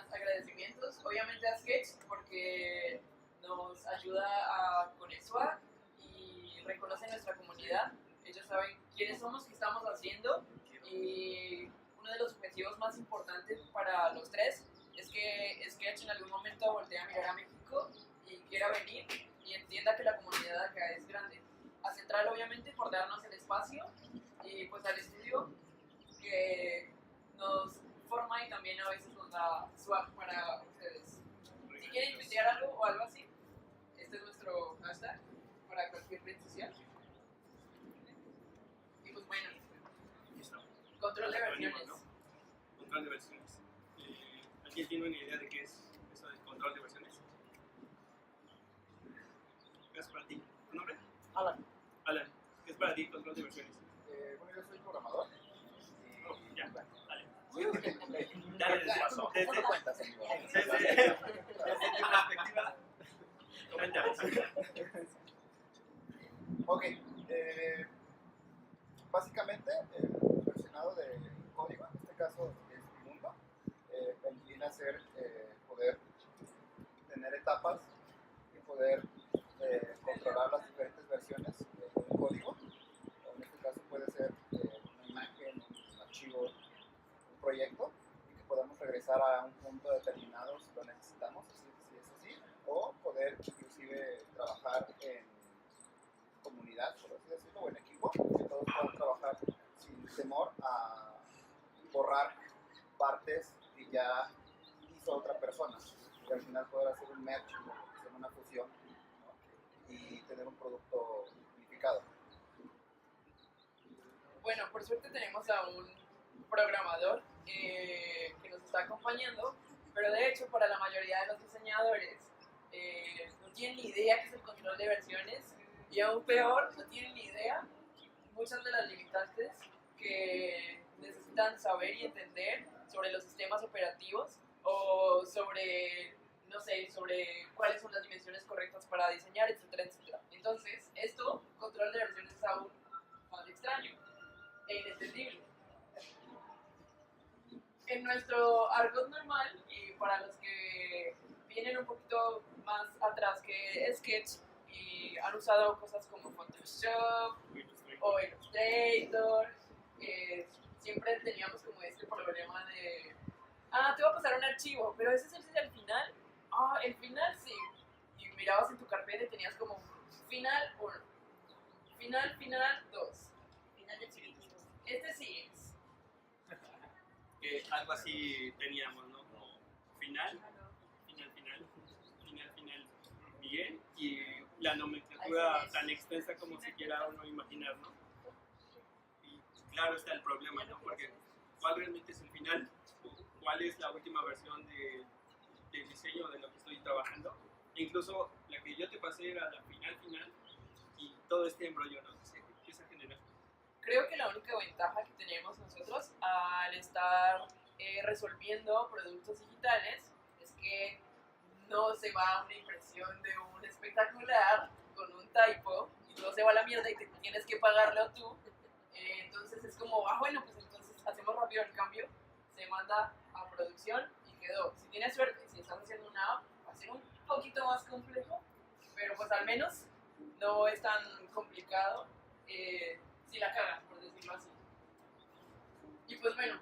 pequeños agradecimientos, obviamente a Sketch porque nos ayuda con el swag y reconoce nuestra comunidad. Ellos saben quiénes somos, qué estamos haciendo y uno de los objetivos más importantes para los tres es que Sketch en algún momento voltee a mirar a México y quiera venir y entienda que la comunidad acá es grande. A Central obviamente por darnos el espacio y pues al estudio que nos forma y también a veces nos da swag para ustedes. Si quieren tuitear algo o algo así, este es nuestro hashtag para cualquier red social. Y pues bueno, control de versiones. Control de versiones. ¿Alguien tiene una idea de qué es eso del control de versiones? ¿Qué es para ti? ¿Tu nombre? Alan. Alan, ¿qué es para ti control de versiones? Bueno, yo soy programador. Ya, dale. Dale, Desde ¿cómo cuentas, amigo? tu perspectiva, coméntales. Ok, básicamente el versionado de código, en este caso es Mundo, viene a ser poder tener etapas y poder controlar las diferentes versiones de un código. En este caso puede ser una imagen, un archivo, un proyecto, y que podamos regresar a un punto determinado si lo necesitamos, si es así, o poder inclusive trabajar en comunidad, por así decirlo, o en equipo, que todos puedan trabajar sin temor a borrar partes que ya hizo otra persona, y al final poder hacer un merge, hacer una fusión, ¿no? Y tener un producto unificado. Bueno, por suerte tenemos a un programador que nos está acompañando, pero de hecho para la mayoría de los diseñadores no tienen ni idea qué es el control de versiones y aún peor, no tienen ni idea muchas de las limitantes que necesitan saber y entender sobre los sistemas operativos o sobre, no sé, sobre cuáles son las dimensiones correctas para diseñar, etcétera, etcétera. Entonces, esto, control de versiones es aún más extraño e inentendible. En nuestro argot normal, y para los que vienen un poquito más atrás que Sketch y han usado cosas como Photoshop o Illustrator, siempre teníamos como este problema de te va a pasar un archivo, pero ese es el final. El final sí. Y mirabas en tu carpeta y tenías como final 1, final 2, final de chiquititos. Este sí es. Algo así teníamos, ¿no? Como final, bien, y la nomenclatura tan extensa como se quiera uno imaginar, ¿no? Y claro está el problema, ¿no? Porque ¿cuál realmente es el final? ¿Cuál es la última versión del diseño de lo que estoy trabajando? Incluso la que yo te pasé era la final, y todo este embrollo, ¿no? Se empieza a generar. Creo que la única ventaja que tenemos nosotros al estar resolviendo productos digitales es que no se va una impresión de un espectacular con un typo y todo se va a la mierda y te tienes que pagarlo tú. Entonces es como, bueno, pues entonces hacemos rápido el cambio, se manda a producción y quedó. Si tienes suerte, si estás haciendo una app, va a ser un poquito más complejo, pero pues al menos no es tan complicado si la cagan, por decirlo así. Y pues bueno,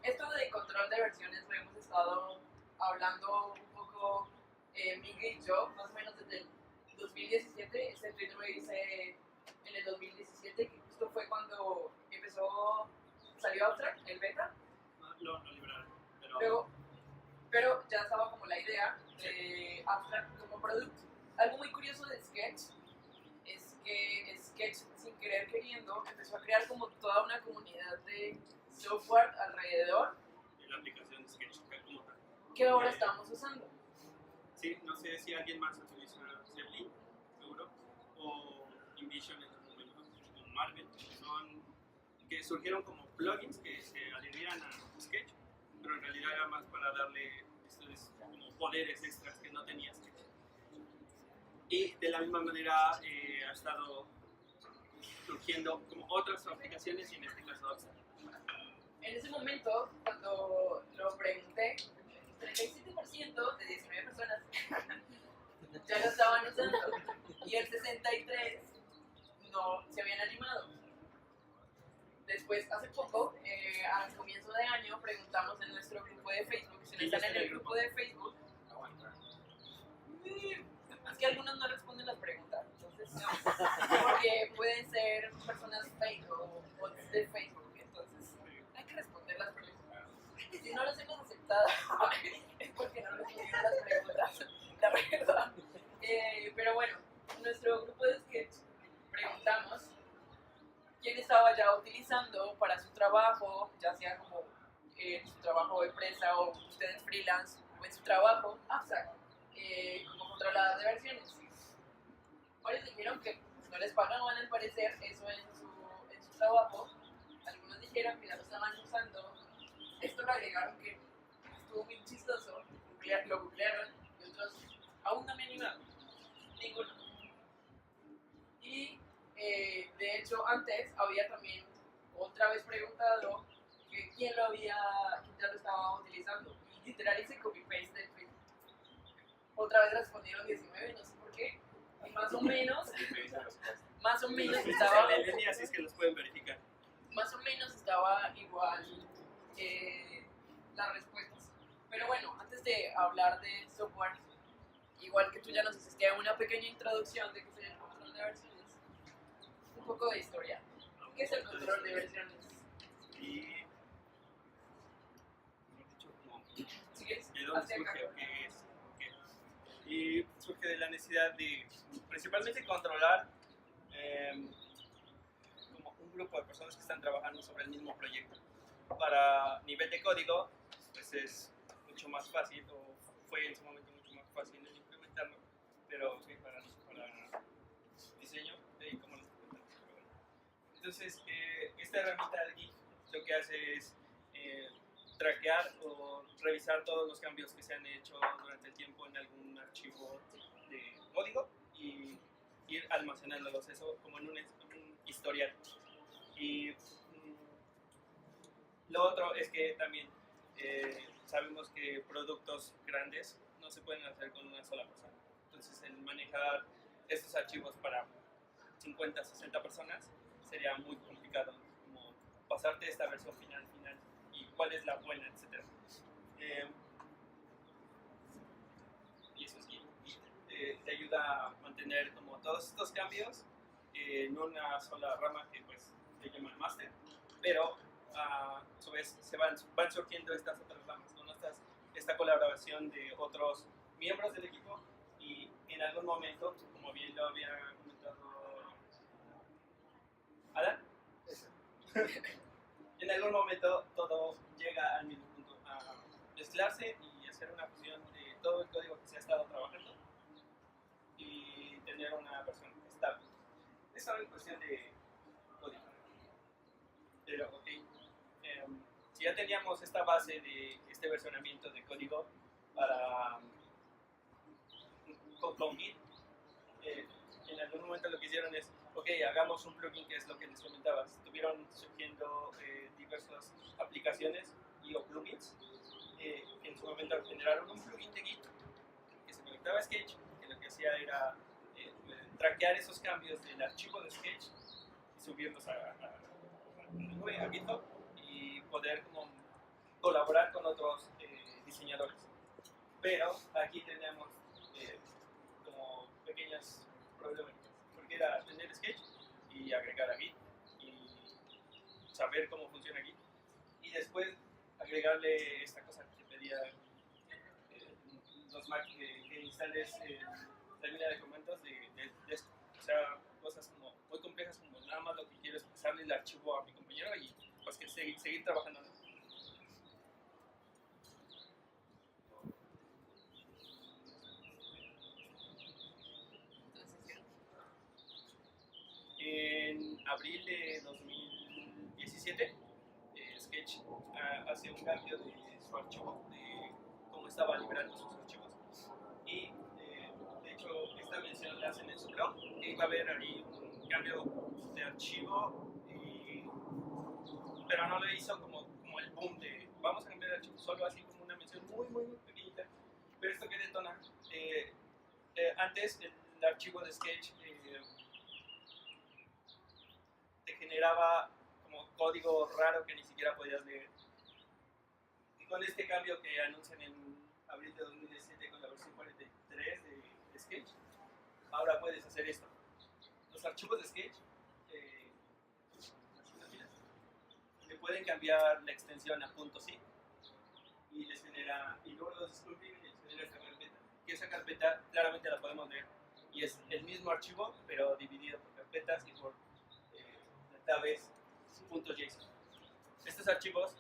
esto de control de versiones lo hemos estado hablando un poco Miguel y yo, más o menos desde el 2017. Este tweet lo hice en el 2017, que justo fue cuando salió Abstract, el beta. Lo liberaron, pero... Pero ya estaba como la idea de Abstract como producto. Algo muy curioso de Sketch es que Sketch, sin querer queriendo, empezó a crear como toda una comunidad de software alrededor de la aplicación de Sketch como tal, que ahora estamos usando. Sí, no sé si alguien más utiliza Zepli, seguro, o InVision en su momento, o Marvel, que surgieron como plugins que se adherían a Sketch, pero en realidad era más para darle estos como poderes extras que no tenía Sketch. Y de la misma manera ha estado surgiendo como otras aplicaciones y en este caso Abstract. En ese momento, cuando lo pregunté, quienes están en el grupo de Facebook, es que algunos no responden las preguntas, entonces porque pueden ser personas fake o bots de Facebook, entonces hay que responder las preguntas. Si no los hemos aceptado es porque no respondieron las preguntas, la verdad. Pero bueno, en nuestro grupo de sketch preguntamos quién estaba ya utilizando para su trabajo, ya sea como en su trabajo de empresa o ustedes freelance o en su trabajo, como controlador de versiones. Varios dijeron que no les pagaban al parecer eso en su trabajo. Algunos dijeron que ya lo estaban usando. Esto lo agregaron que estuvo muy chistoso, lo googlearon y otros aún no me animaron. Ninguno. Y de hecho antes había también otra vez preguntado que quién ya lo estaba utilizando. Y literal hice copy-paste del tweet. Otra vez respondieron 19, no sé por qué. Y más o menos estaba... En línea, así es que los pueden verificar. Más o menos estaba igual las respuestas. Pero bueno, antes de hablar de software, igual que tú ya nos hiciste una pequeña introducción de qué es el control de versiones, un poco de historia. ¿Qué es el control de versiones? Y, mejor dicho, como, Si quieres, ¿de dónde hazte acá. surge? ¿Qué es? ¿Qué? Y surge de la necesidad de, principalmente, controlar como un grupo de personas que están trabajando sobre el mismo proyecto. Para nivel de código, pues es mucho más fácil, o fue en su momento mucho más fácil el implementarlo, pero sí, para diseño, ¿cómo lo implementamos? Pero bueno. Entonces, esta herramienta de Git lo que hace es traquear o revisar todos los cambios que se han hecho durante el tiempo en algún archivo de código y ir almacenándolos, eso como en un historial. Y lo otro es que también sabemos que productos grandes no se pueden hacer con una sola persona. Entonces, el manejar estos archivos para 50, 60 personas sería muy complicado, como pasarte esta versión final y cuál es la buena, etc. Y eso sí, te ayuda a mantener como todos estos cambios en una sola rama que pues se llama master, pero a su vez van surgiendo estas otras ramas, ¿no? Esta colaboración de otros miembros del equipo y en algún momento, como bien lo había comentado Alan, en algún momento todo llega al mismo punto a mezclarse y hacer una fusión de todo el código que se ha estado trabajando y tener una versión estable. Es solo en cuestión de código. Pero, ok, si ya teníamos esta base de este versionamiento de código para con Git, en algún momento lo que hicieron es, ok, hagamos un plugin, que es lo que les comentaba. Estuvieron surgiendo diversas aplicaciones o plugins que en su momento generaron un plugin de Git que se conectaba a Sketch, que lo que hacía era traquear esos cambios del archivo de Sketch y subirlos a GitHub y poder como colaborar con otros diseñadores. Pero aquí tenemos como pequeños problemas, porque era tener Sketch y agregar a Git y saber cómo funciona Git y después agregarle esta cosa que te pedía los Mac que instales la línea de comandos de esto. O sea, cosas como muy complejas, como nada más lo que quiero es pasarle el archivo a mi compañero y pues que seguir trabajando. En abril de 2017, Sketch hace un cambio de su archivo, de cómo estaba liberando sus archivos. Y de hecho, esta mención la hacen en su blog, que iba a haber ahí un cambio de archivo, pero no lo hizo como el boom de vamos a cambiar de archivo, solo así como una mención muy, muy, muy pequeñita. Pero esto que detona, antes el archivo de Sketch te generaba como código raro que ni siquiera podías leer. Y con con este cambio que anuncian en abril de 2017 con la versión 43 de Sketch, ahora puedes hacer esto. Los archivos de Sketch le pueden cambiar la extensión a .zip y les genera, y luego los descomprimen y les genera esta carpeta. Que esa carpeta claramente la podemos ver y es el mismo archivo pero dividido por carpetas y por tabs .json. Estos archivos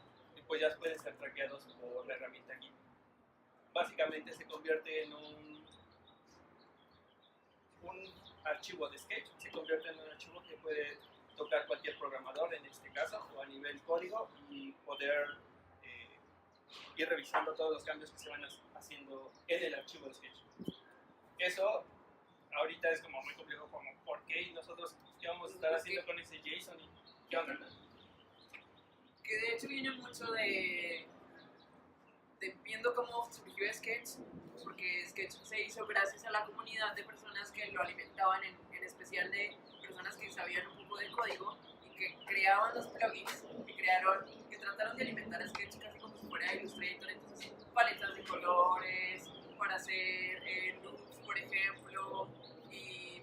pues ya pueden ser traqueados por la herramienta Git. Básicamente se convierte en un archivo de Sketch, se convierte en un archivo que puede tocar cualquier programador en este caso, o a nivel código, y poder ir revisando todos los cambios que se van haciendo en el archivo de Sketch. Eso ahorita es como muy complejo, como ¿por qué? Y nosotros, ¿qué vamos a estar haciendo con ese JSON? ¿Y qué onda? Que de hecho viene mucho de viendo cómo surgió Sketch, porque Sketch se hizo gracias a la comunidad de personas que lo alimentaban, en especial de personas que sabían un poco de código y que creaban los plugins que trataron de alimentar Sketch casi como si fuera Illustrator. Entonces, paletas de colores para hacer loops, por ejemplo, y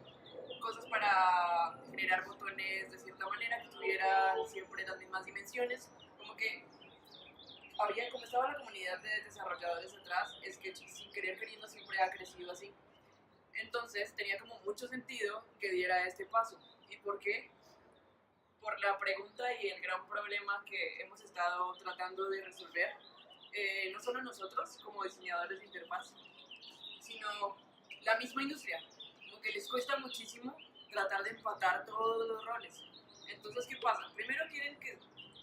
cosas para generar botones de cierta manera que tuvieran siempre las mismas dimensiones. Como que como estaba la comunidad de desarrolladores atrás, Sketch sin querer queriendo siempre ha crecido así. Entonces tenía como mucho sentido que diera este paso. ¿Y por qué? Por la pregunta y el gran problema que hemos estado tratando de resolver, no solo nosotros como diseñadores de interfaz, sino la misma industria. Como que les cuesta muchísimo tratar de empatar todos los roles. Entonces, ¿qué pasa? Primero quieren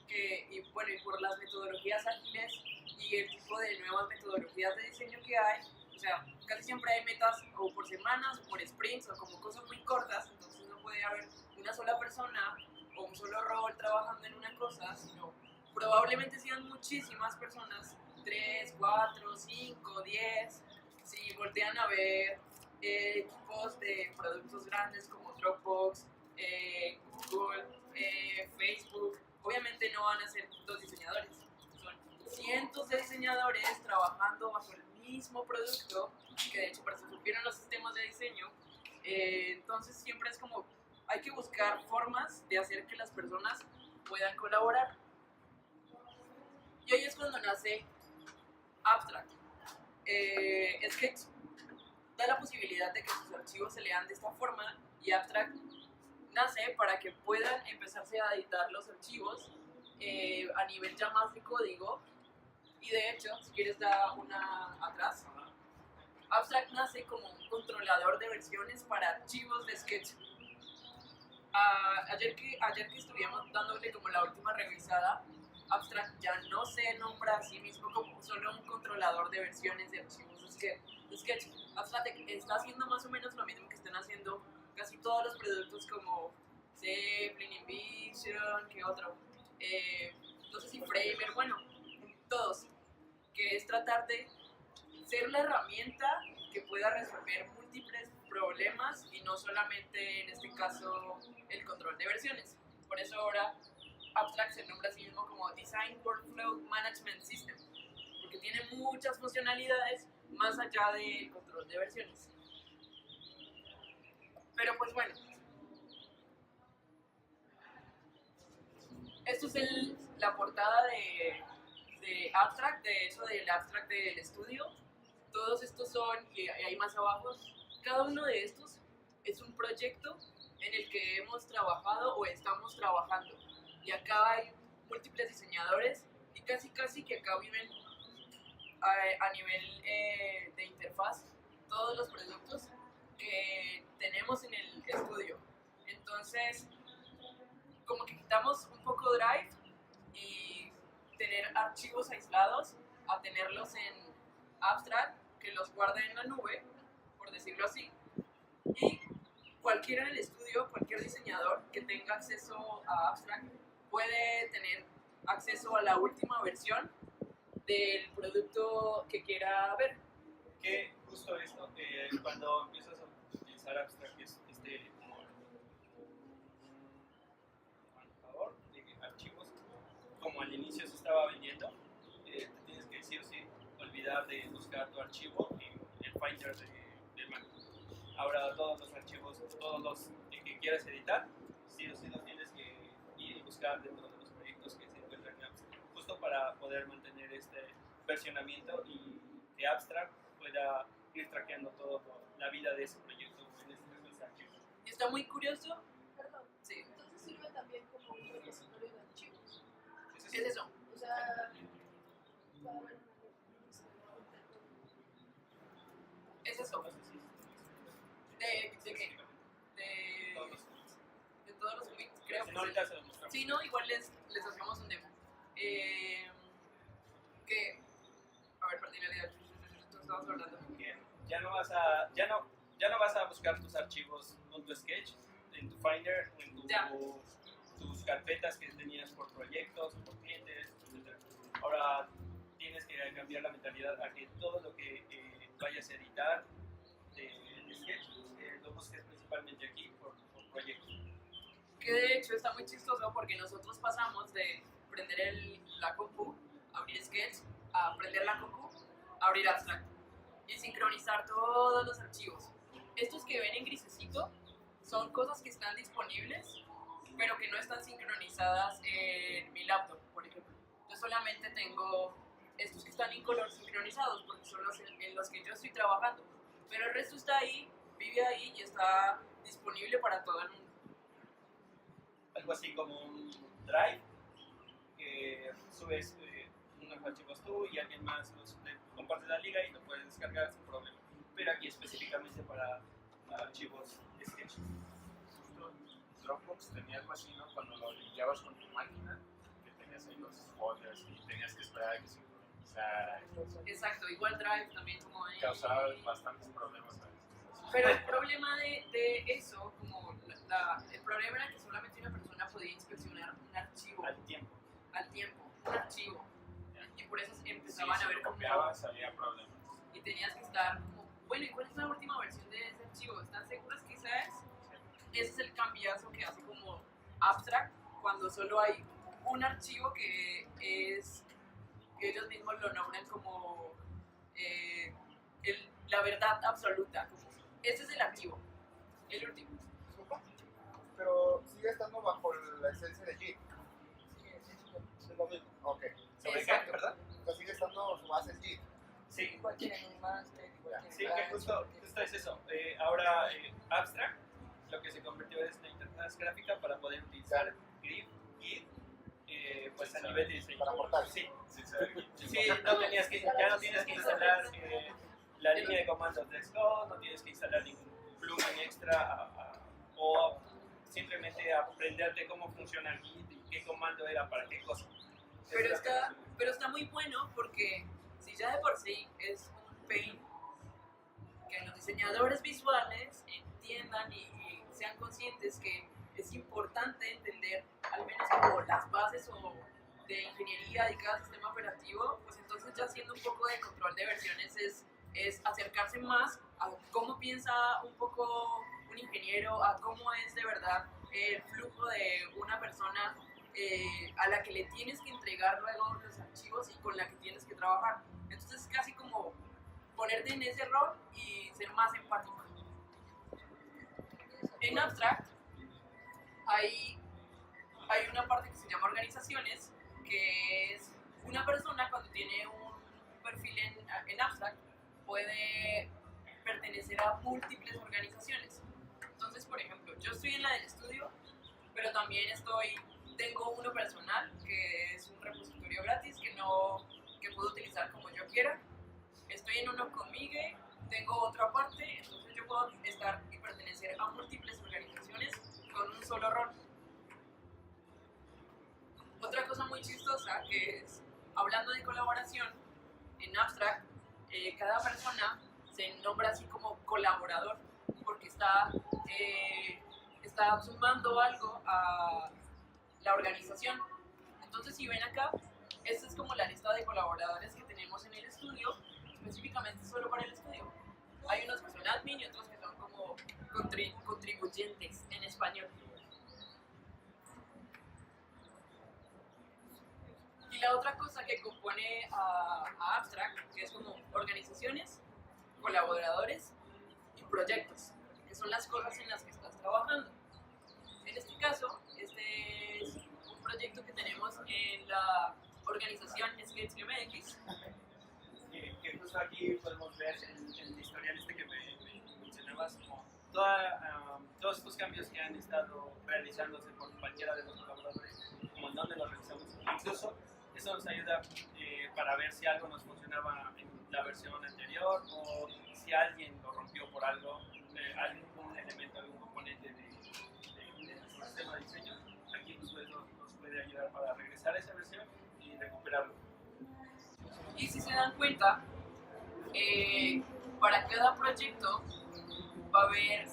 y por las metodologías ágiles y el tipo de nuevas metodologías de diseño que hay, o sea, casi siempre hay metas o por semanas o por sprints o como cosas muy cortas, entonces no puede haber una sola persona o un solo rol trabajando en una cosa, sino probablemente sean muchísimas personas, 3, 4, 5, 10, si voltean a ver equipos de productos grandes como Dropbox, Google, Facebook, obviamente no van a ser dos diseñadores, son cientos de diseñadores trabajando bajo el mismo producto, que de hecho para eso surgieron los sistemas de diseño. Entonces siempre es como, hay que buscar formas de hacer que las personas puedan colaborar. Y ahí es cuando nace Abstract. Sketch da la posibilidad de que sus archivos se lean de esta forma y Abstract nace para que puedan empezarse a editar los archivos a nivel ya más de código. Y de hecho, si quieres dar una atrás, Abstract nace como un controlador de versiones para archivos de Sketch. Ayer que estuvimos dándole como la última revisada, Abstract ya no se nombra a sí mismo como solo un controlador de versiones de archivos de Sketch. Abstract está haciendo más o menos lo mismo que están haciendo casi todos los productos como Zeppelin, InVision, ¿qué otro? No sé si Framer, bueno, todos, que es tratar de ser la herramienta que pueda resolver múltiples problemas y no solamente en este caso el control de versiones. Por eso ahora Abstract se nombra a sí mismo como Design Workflow Management System, porque tiene muchas funcionalidades más allá del control de versiones. Pero pues bueno, esto es la portada de Abstract, de hecho del Abstract del estudio. Todos estos son, y hay más abajo, cada uno de estos es un proyecto en el que hemos trabajado o estamos trabajando. Y acá hay múltiples diseñadores y casi que acá viven a nivel de interfaz todos los productos que tenemos en el estudio. Entonces, como que quitamos un poco Drive y tener archivos aislados a tenerlos en Abstract, que los guarde en la nube, por decirlo así, y cualquiera en el estudio, cualquier diseñador que tenga acceso a Abstract puede tener acceso a la última versión del producto que quiera ver. Que justo esto, cuando empiezas a utilizar Abstract, es como manejador de archivos, como al inicio se estaba vendiendo, te tienes que decir de buscar tu archivo en el Finder de Mac. Ahora todos los archivos, todos los que quieras editar, sí o sí los tienes que ir y buscar dentro de los proyectos que se encuentran en Abstract, justo para poder mantener este versionamiento y que Abstract pueda ir traqueando toda la vida de ese proyecto, en este caso ese archivo. Y está muy curioso. Perdón. Sí, Entonces sirve también como un repositorio de archivos. Ese es eso. O sea, va a haber Es eso. No sé si ¿De qué? todos los- De todos los commits, creo Si que no, sí. ahorita se los mostramos. Sí, no, igual les hacemos un demo. Que, a ver, particularidad, tú estabas hablando. Que ya no vas a buscar tus archivos .sketch en tu Finder o en Ya. tus carpetas que tenías por proyectos o por clientes, etc. Ahora tienes que cambiar la mentalidad a que todo lo que vayas a editar de Sketch lo busques principalmente aquí por proyecto. Que de hecho está muy chistoso porque nosotros pasamos de prender la compu, abrir Sketch, a prender la compu, abrir Abstract y sincronizar todos los archivos. Estos que ven en grisecito son cosas que están disponibles, pero que no están sincronizadas en mi laptop, por ejemplo. Yo solamente tengo estos que están en color sincronizados porque son los en los que yo estoy trabajando, pero el resto está ahí, vive ahí y está disponible para todo el mundo. Algo así como un Drive que subes unos archivos tú y alguien más le comparte la liga y lo puedes descargar sin problema. Pero aquí específicamente para archivos Sketch. Dropbox tenía algo así, ¿no? Cuando lo limpiabas con tu máquina, que tenías ahí los folders y tenías que esperar a que sincronizara. Exacto, igual Drive también como ahí. Causaba bastantes problemas a veces. Pero el problema de eso, como el problema era que solamente una persona podía inspeccionar un archivo Al tiempo. al tiempo, un archivo. Y por eso Sí, empezaban si a ver lo como... copiabas, había problemas. Y tenías que estar como, bueno, ¿y cuál es la última versión de ese archivo? ¿Están seguros que esa es? Ese es el cambiazo que hace como Abstract cuando solo hay un archivo que es, que ellos mismos lo nombran como la verdad absoluta. Como, ese es el archivo, el último. Disculpa, pero sigue estando bajo la esencia de Git. Es lo mismo. Ok. ¿Sobre qué? Exacto. ¿Verdad? O sea, sigue estando su base es Git. Sí. Igual tienen un máster, igual Sí, tienen que justo es eso. Ahora Abstract lo que se convirtió es la interfaz gráfica para poder utilizar Git pues a nivel de diseño. Para portales. Sí, Sin saber Git. sí, ya no tienes que instalar la línea de comandos de Xcode, no tienes que instalar ningún plugin extra o simplemente aprenderte cómo funciona Git y qué comando era para qué cosa. Pero está muy bueno porque si ya de por sí es un pain que los diseñadores visuales entiendan y sean conscientes que es importante entender al menos como las bases o de ingeniería de cada sistema operativo, pues entonces ya haciendo un poco de control de versiones es acercarse más a cómo piensa un poco un ingeniero, a cómo es de verdad el flujo de una persona a la que le tienes que entregar luego los archivos y con la que tienes que trabajar. Entonces es casi como ponerte en ese rol y ser más empático. En Abstract hay una parte que se llama organizaciones, que es una persona cuando tiene un perfil en Abstract puede pertenecer a múltiples organizaciones. Entonces, por ejemplo, yo estoy en la del estudio, pero también tengo uno personal que es un repositorio gratis que puedo utilizar como yo quiera. Estoy en uno con Migue, tengo otra parte, entonces yo puedo estar y pertenecer a múltiples organizaciones con un solo rol. Otra cosa muy chistosa que es, hablando de colaboración, en Abstract, cada persona se nombra así como colaborador, porque está sumando algo a la organización. Entonces, si ven acá, esta es como la lista de colaboradores que tenemos en el estudio, específicamente solo para el estudio. Hay unos que son admin y otros que son como contribuyentes en español. Y la otra cosa que compone a Abstract, que es como colaboradores y proyectos, que son las cosas en las que estás trabajando. En este caso, este es un proyecto que tenemos en la organización Sketch MX. Que justo aquí podemos ver el historial que me mencionabas, como todos estos cambios que han estado realizándose por cualquiera de los colaboradores, como en dónde los realizamos. Incluso eso nos ayuda para ver si algo nos funcionaba en la versión anterior o si alguien lo rompió por algo, algún elemento, algún componente de nuestro sistema de diseño. Aquí nos puede ayudar para regresar a esa versión y recuperarlo. Y si se dan cuenta, para cada proyecto va a haber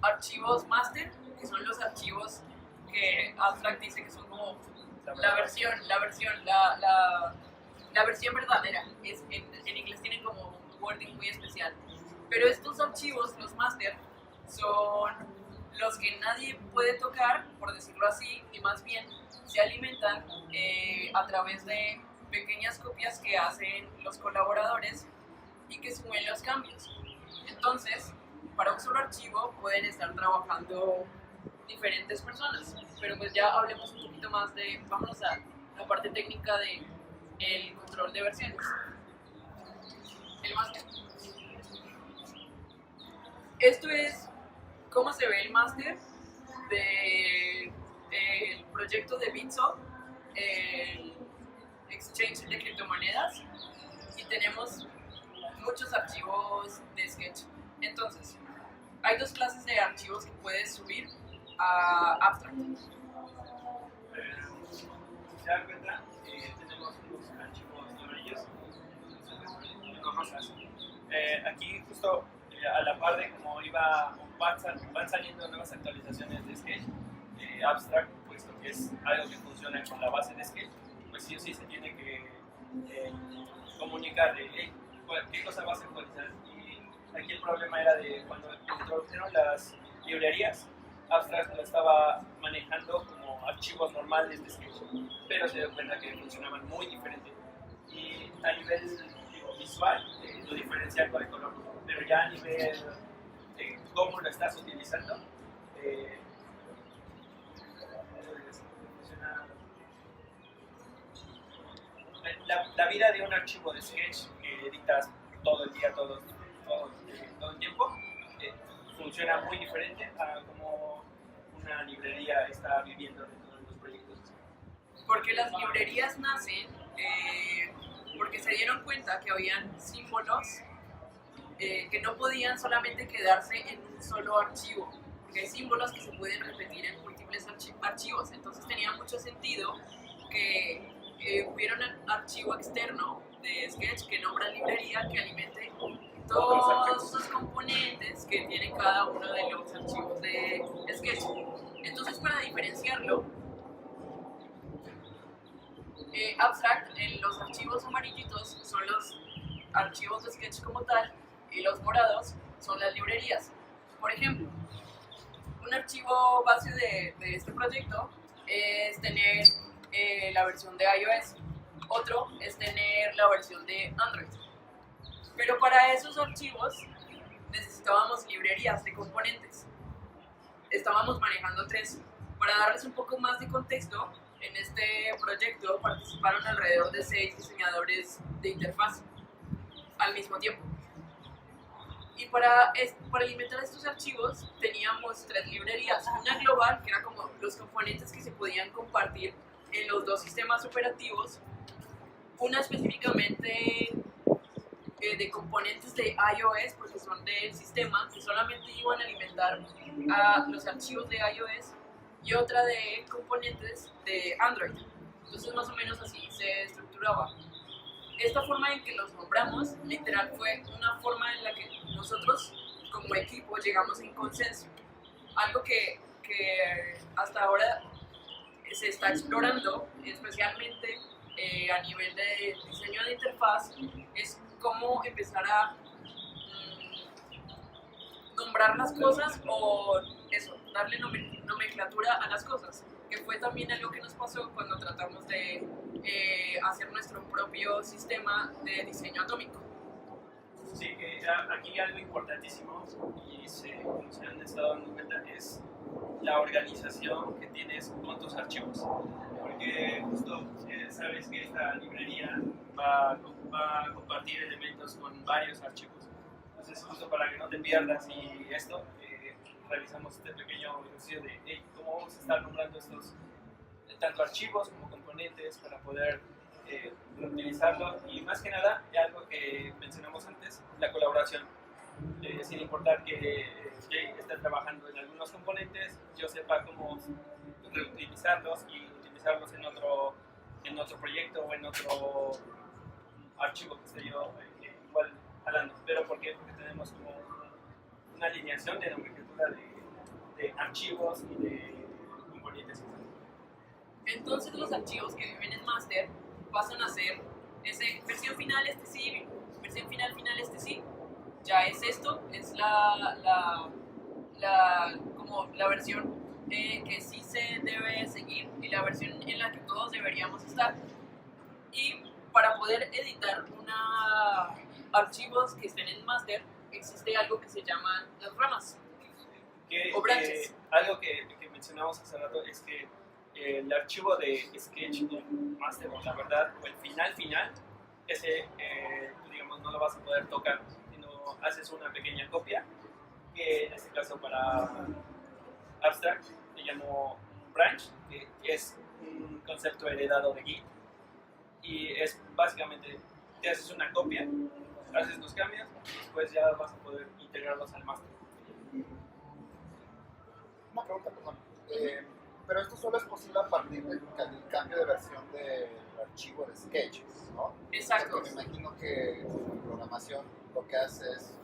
archivos master, que son los archivos que Abstract dice que son como la versión verdadera. En inglés tienen como un wording muy especial. Pero estos archivos, los master, son los que nadie puede tocar, por decirlo así, y más bien se alimentan a través de pequeñas copias que hacen los colaboradores y que suben los cambios. Entonces, para un solo archivo pueden estar trabajando diferentes personas, pero pues ya hablemos un poquito más de, vámonos a la parte técnica de el control de versiones. El máster. Esto es cómo se ve el máster del proyecto de Bitso, el exchange de criptomonedas, y tenemos muchos archivos de Sketch. Entonces, hay dos clases de archivos que puedes subir a Abstract. Si se dan cuenta, tenemos unos archivos amarillos, los rosas. Aquí justo a la par de como van saliendo nuevas actualizaciones de Sketch, Abstract, puesto que es algo que funciona con la base de Sketch, pues sí o sí se tiene que comunicar de qué cosa vas a actualizar. Y aquí el problema era de cuando introdujeron las librerías, Abstract lo estaba manejando como archivos normales de Sketch, pero se dio cuenta que funcionaban muy diferente. Y a nivel visual lo diferencial por el color, pero ya a nivel de cómo lo estás utilizando, la vida de un archivo de Sketch que editas todo el día, todo el tiempo, funciona muy diferente a como una librería está viviendo dentro de los proyectos. Porque las librerías nacen porque se dieron cuenta que habían símbolos que no podían solamente quedarse en un solo archivo, porque hay símbolos que se pueden repetir en múltiples archivos. Entonces tenía mucho sentido que hubiera un archivo externo de Sketch que nombra librería, que alimente todos los componentes que tiene cada uno de los archivos de Sketch. Entonces, para diferenciarlo, Abstract, en los archivos amarillitos son los archivos de Sketch como tal, y los morados son las librerías. Por ejemplo, un archivo base de este proyecto es tener la versión de iOS, otro es tener la versión de Android. Pero para esos archivos necesitábamos librerías de componentes. Estábamos manejando 3. Para darles un poco más de contexto, en este proyecto participaron alrededor de 6 diseñadores de interfaz al mismo tiempo. Y para alimentar estos archivos teníamos 3 librerías. Una global, que era como los componentes que se podían compartir en los dos sistemas operativos. Una específicamente de componentes de iOS, porque son del sistema, que solamente iban a alimentar a los archivos de iOS, y otra de componentes de Android. Entonces, más o menos así se estructuraba. Esta forma en que los nombramos, literal, fue una forma en la que nosotros, como equipo, llegamos en consenso. Algo que hasta ahora se está explorando, especialmente a nivel de diseño de interfaz, es cómo empezar a nombrar las cosas o eso, darle nomenclatura a las cosas, que fue también algo que nos pasó cuando tratamos de hacer nuestro propio sistema de diseño atómico. Sí, que aquí algo importantísimo y se han estado dando cuenta es la organización que tienes con tus archivos. Porque justo sabes que esta librería va a compartir elementos con varios archivos. Entonces, justo para que no te pierdas y esto, realizamos este pequeño ejercicio de cómo vamos a estar nombrando estos tanto archivos como componentes para poder reutilizarlo y más que nada algo que mencionamos antes, la colaboración. Sin importar que Jay esté trabajando en algunos componentes, yo sepa cómo reutilizarlos y utilizarlos en otro proyecto o en otro archivo que esté yo igual hablando. ¿Pero por qué? Porque tenemos como una alineación de nomenclatura de archivos y de componentes. Entonces los archivos que viven en master pasan a ser versión final este sí, versión final este sí. Ya es esto, es como la versión que sí se debe seguir y la versión en la que todos deberíamos estar. Y para poder editar archivos que estén en master, existe algo que se llaman las ramas o branches. Algo que mencionamos hace rato es que el archivo de sketch o master, la verdad, o el final, ese digamos no lo vas a poder tocar, sino haces una pequeña copia, que en este caso para Abstract se llamó branch, que es un concepto heredado de Git, y es básicamente, te haces una copia, haces los cambios, y después ya vas a poder integrarlos al master. Una pregunta, perdón. Pero esto solo es posible a partir del cambio de versión del archivo de Sketch, ¿no? Exacto. Porque me imagino que en programación lo que hace es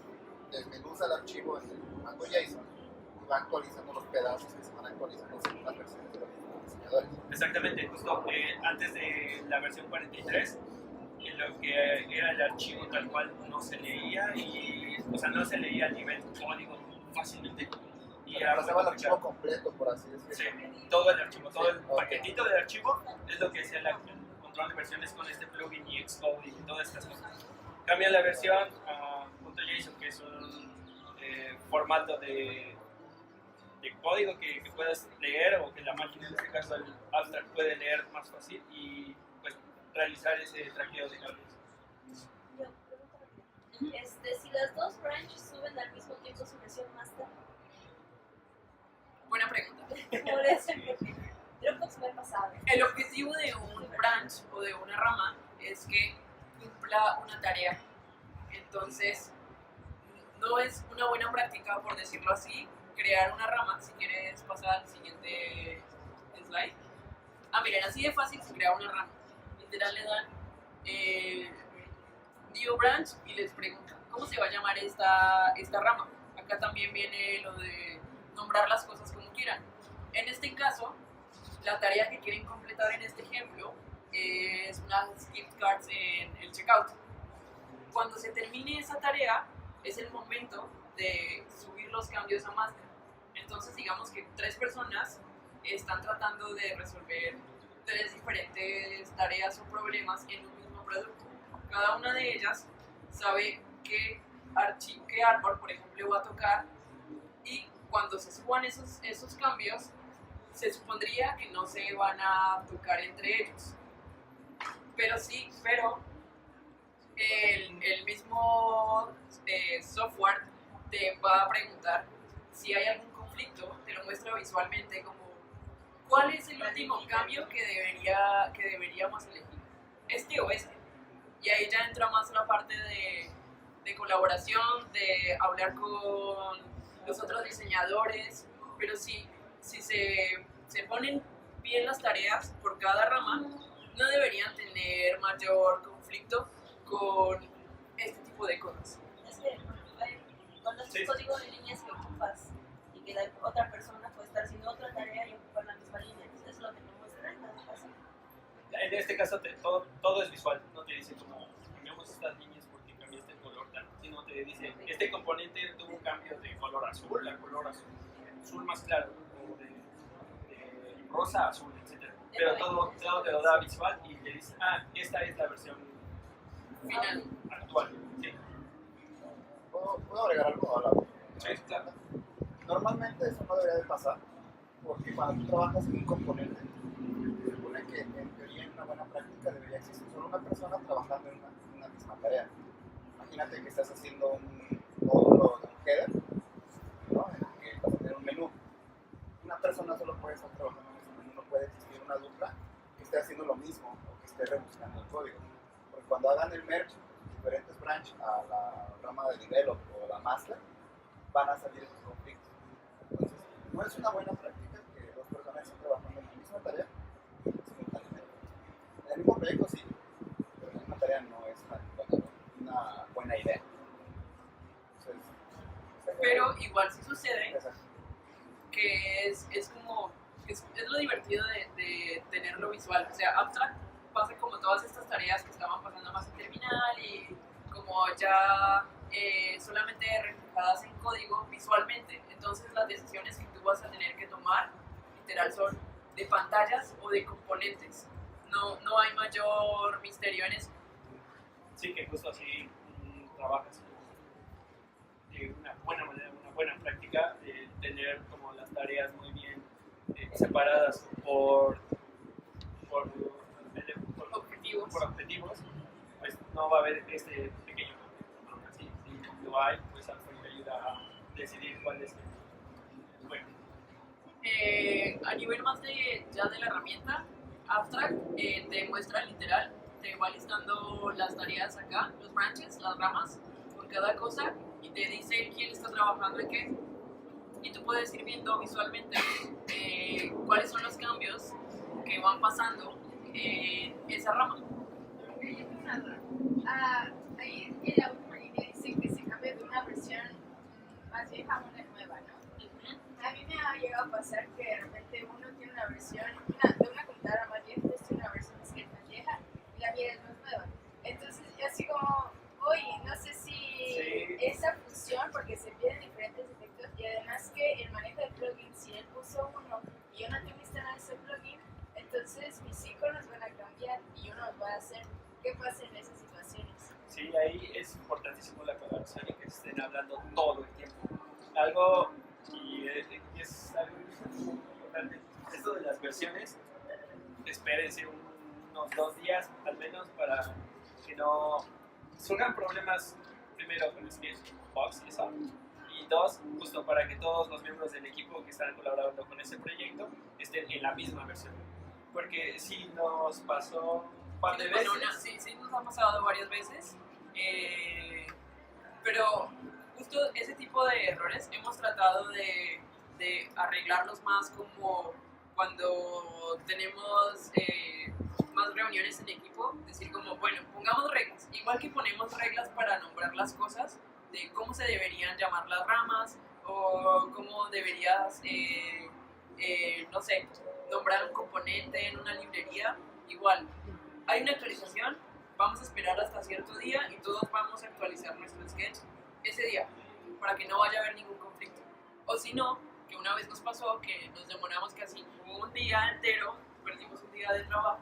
desmenuza el archivo en el comando JSON y va actualizando los pedazos que se van actualizando según las versiones de los diseñadores. Exactamente, justo antes de la versión 43, lo que era el archivo tal cual no se leía, no se leía a nivel código fácilmente. Y Pero pasaba el archivo completo, por así decirlo. Sí, todo el archivo, todo el Ok. paquetito del archivo es lo que es el control de versiones con este plugin y Xcode y todas estas cosas. Cambia la versión a .json, que es un formato de código que puedas leer o que la máquina, en este caso el Abstract, puede leer más fácil y pues realizar ese traqueo de cambios. Yo, pregunta rápida. Si las dos branches suben al mismo tiempo su versión master, Buena pregunta. por eso Dropbox me ha pasado. El objetivo de un branch o de una rama es que cumpla una tarea. Entonces, no es una buena práctica, por decirlo así, crear una rama. Si quieres pasar al siguiente slide. Miren, así de fácil se crea una rama. Literal le dan new branch y les preguntan cómo se va a llamar esta rama. Acá también viene lo de nombrar las cosas como quieran. En este caso, la tarea que quieren completar en este ejemplo es unas gift cards en el checkout. Cuando se termine esa tarea, es el momento de subir los cambios a master. Entonces, digamos que 3 personas están tratando de resolver 3 diferentes tareas o problemas en un mismo producto. Cada una de ellas sabe qué árbol, por ejemplo, va a tocar, y cuando se suban esos cambios, se supondría que no se van a tocar entre ellos. Pero el mismo software te va a preguntar si hay algún conflicto, te lo muestra visualmente como cuál es el último cambio que deberíamos elegir, este o este. Y ahí ya entra más la parte de colaboración, de hablar con los otros diseñadores, pero si se ponen bien las tareas por cada rama, no deberían tener mayor conflicto con este tipo de cosas. Es que cuando haces Sí. código de líneas que ocupas y que la otra persona puede estar haciendo otra tarea y ocupar la misma línea, entonces es lo que te muestra en cada caso. En este caso todo es visual, no te dice como cambiamos estas líneas porque cambiaste el color tal, sino te dice este componente tuvo un cambio de color azul a color azul más claro, o de rosa a azul, etc. Pero todo te lo da visual y te dice, esta es la versión Final. actual. Sí. ¿Puedo agregar algo a la Sí, claro. Normalmente eso no debería de pasar, porque cuando tú trabajas en un componente, se supone que en teoría en una buena práctica debería existir solo una persona trabajando en una misma tarea. Imagínate que estás haciendo un módulo de un header, ¿no? En el que vas a tener un menú. Una persona solo puede estar trabajando en ese menú, no puede existir una dupla que esté haciendo lo mismo o que esté rebuscando el código. Porque cuando hagan el merge, diferentes branch a la rama de develop o la master, van a salir esos conflictos. Entonces, no es una buena práctica que dos personas estén trabajando en la misma tarea simultáneamente. En el mismo proyecto sí, pero en la misma tarea no es una buena idea. Entonces, Pero igual sí sucede exacto. que es como, es lo divertido de tenerlo visual. O sea, Abstract pasa como todas estas tareas que estaban pasando más en terminal y como ya solamente reflejadas en código visualmente. Entonces las decisiones que tú vas a tener que tomar, literal, son de pantallas o de componentes. No hay mayor misterio en eso. Sí, que justo así trabajas de una buena manera, una buena práctica, tener como las tareas muy bien separadas por Objetivos. por objetivos, pues no va a haber este pequeño conflicto. Aún así, si lo hay, pues Alfred te ayuda a decidir cuál es el bueno. A nivel más ya de la herramienta, Abstract te muestra literal, te va listando las tareas acá, los branches, las ramas, por cada cosa, y te dice quién está trabajando en qué. Y tú puedes ir viendo visualmente cuáles son los cambios que van pasando en esa rama. Ahí en la última línea dice que se cambia de una versión más vieja a una nueva, ¿no? A mí me ha llegado a pasar que de repente uno tiene una versión de una computadora más vieja, otro tiene una versión más vieja y la mía es más nueva. Entonces yo así como, oye, no sé si esa fusión, porque se piden diferentes efectos y además que el manejo de plugins, si él puso uno y yo no tengo instalado ese plugin, entonces mis iconos van a cambiar y yo no los voy a hacer. ¿Qué pasa en esas situaciones? Sí, ahí es importantísimo la colaboración y que estén hablando todo el tiempo. Algo, y es algo importante, esto de las versiones, espérense unos 2 días al menos para que no surjan problemas, primero con Sketch, Box y eso, y 2, justo para que todos los miembros del equipo que están colaborando con ese proyecto estén en la misma versión. Porque sí nos pasó un par de veces. Sí, nos ha pasado varias veces, pero justo ese tipo de errores hemos tratado de arreglarlos más como cuando tenemos más reuniones en equipo, decir como, bueno, pongamos reglas, igual que ponemos reglas para nombrar las cosas, de cómo se deberían llamar las ramas, o cómo deberías, no sé, nombrar un componente en una librería, igual. Hay una actualización, vamos a esperar hasta cierto día y todos vamos a actualizar nuestro sketch ese día, para que no vaya a haber ningún conflicto. O si no, que una vez nos pasó que nos demoramos casi un día entero, perdimos un día de trabajo,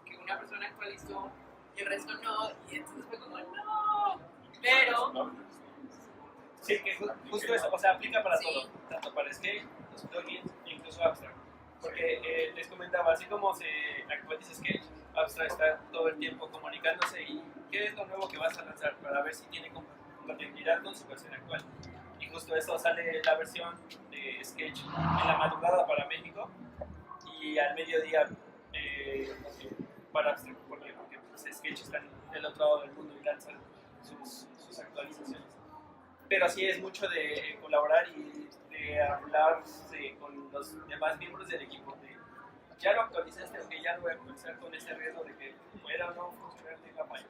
que una persona actualizó y el resto no, y entonces fue como, no, pero... Sí, que justo eso, o sea, aplica para Sí. todo, tanto para Sketch, los plugins e incluso Abstract. Porque les comentaba, así como se actualiza Sketch, Abstract está todo el tiempo comunicándose y qué es lo nuevo que vas a lanzar para ver si tiene compatibilidad con su versión actual. Y justo eso sale la versión de Sketch en la madrugada para México y al mediodía para Abstract, porque pues, Sketch está en el otro lado del mundo y lanza sus actualizaciones. Pero sí es mucho de colaborar y de hablar con los demás miembros del equipo. Ya lo actualizaste, aunque ya lo voy a actualizar con ese riesgo de que pueda o no funcionar, tenga fallo.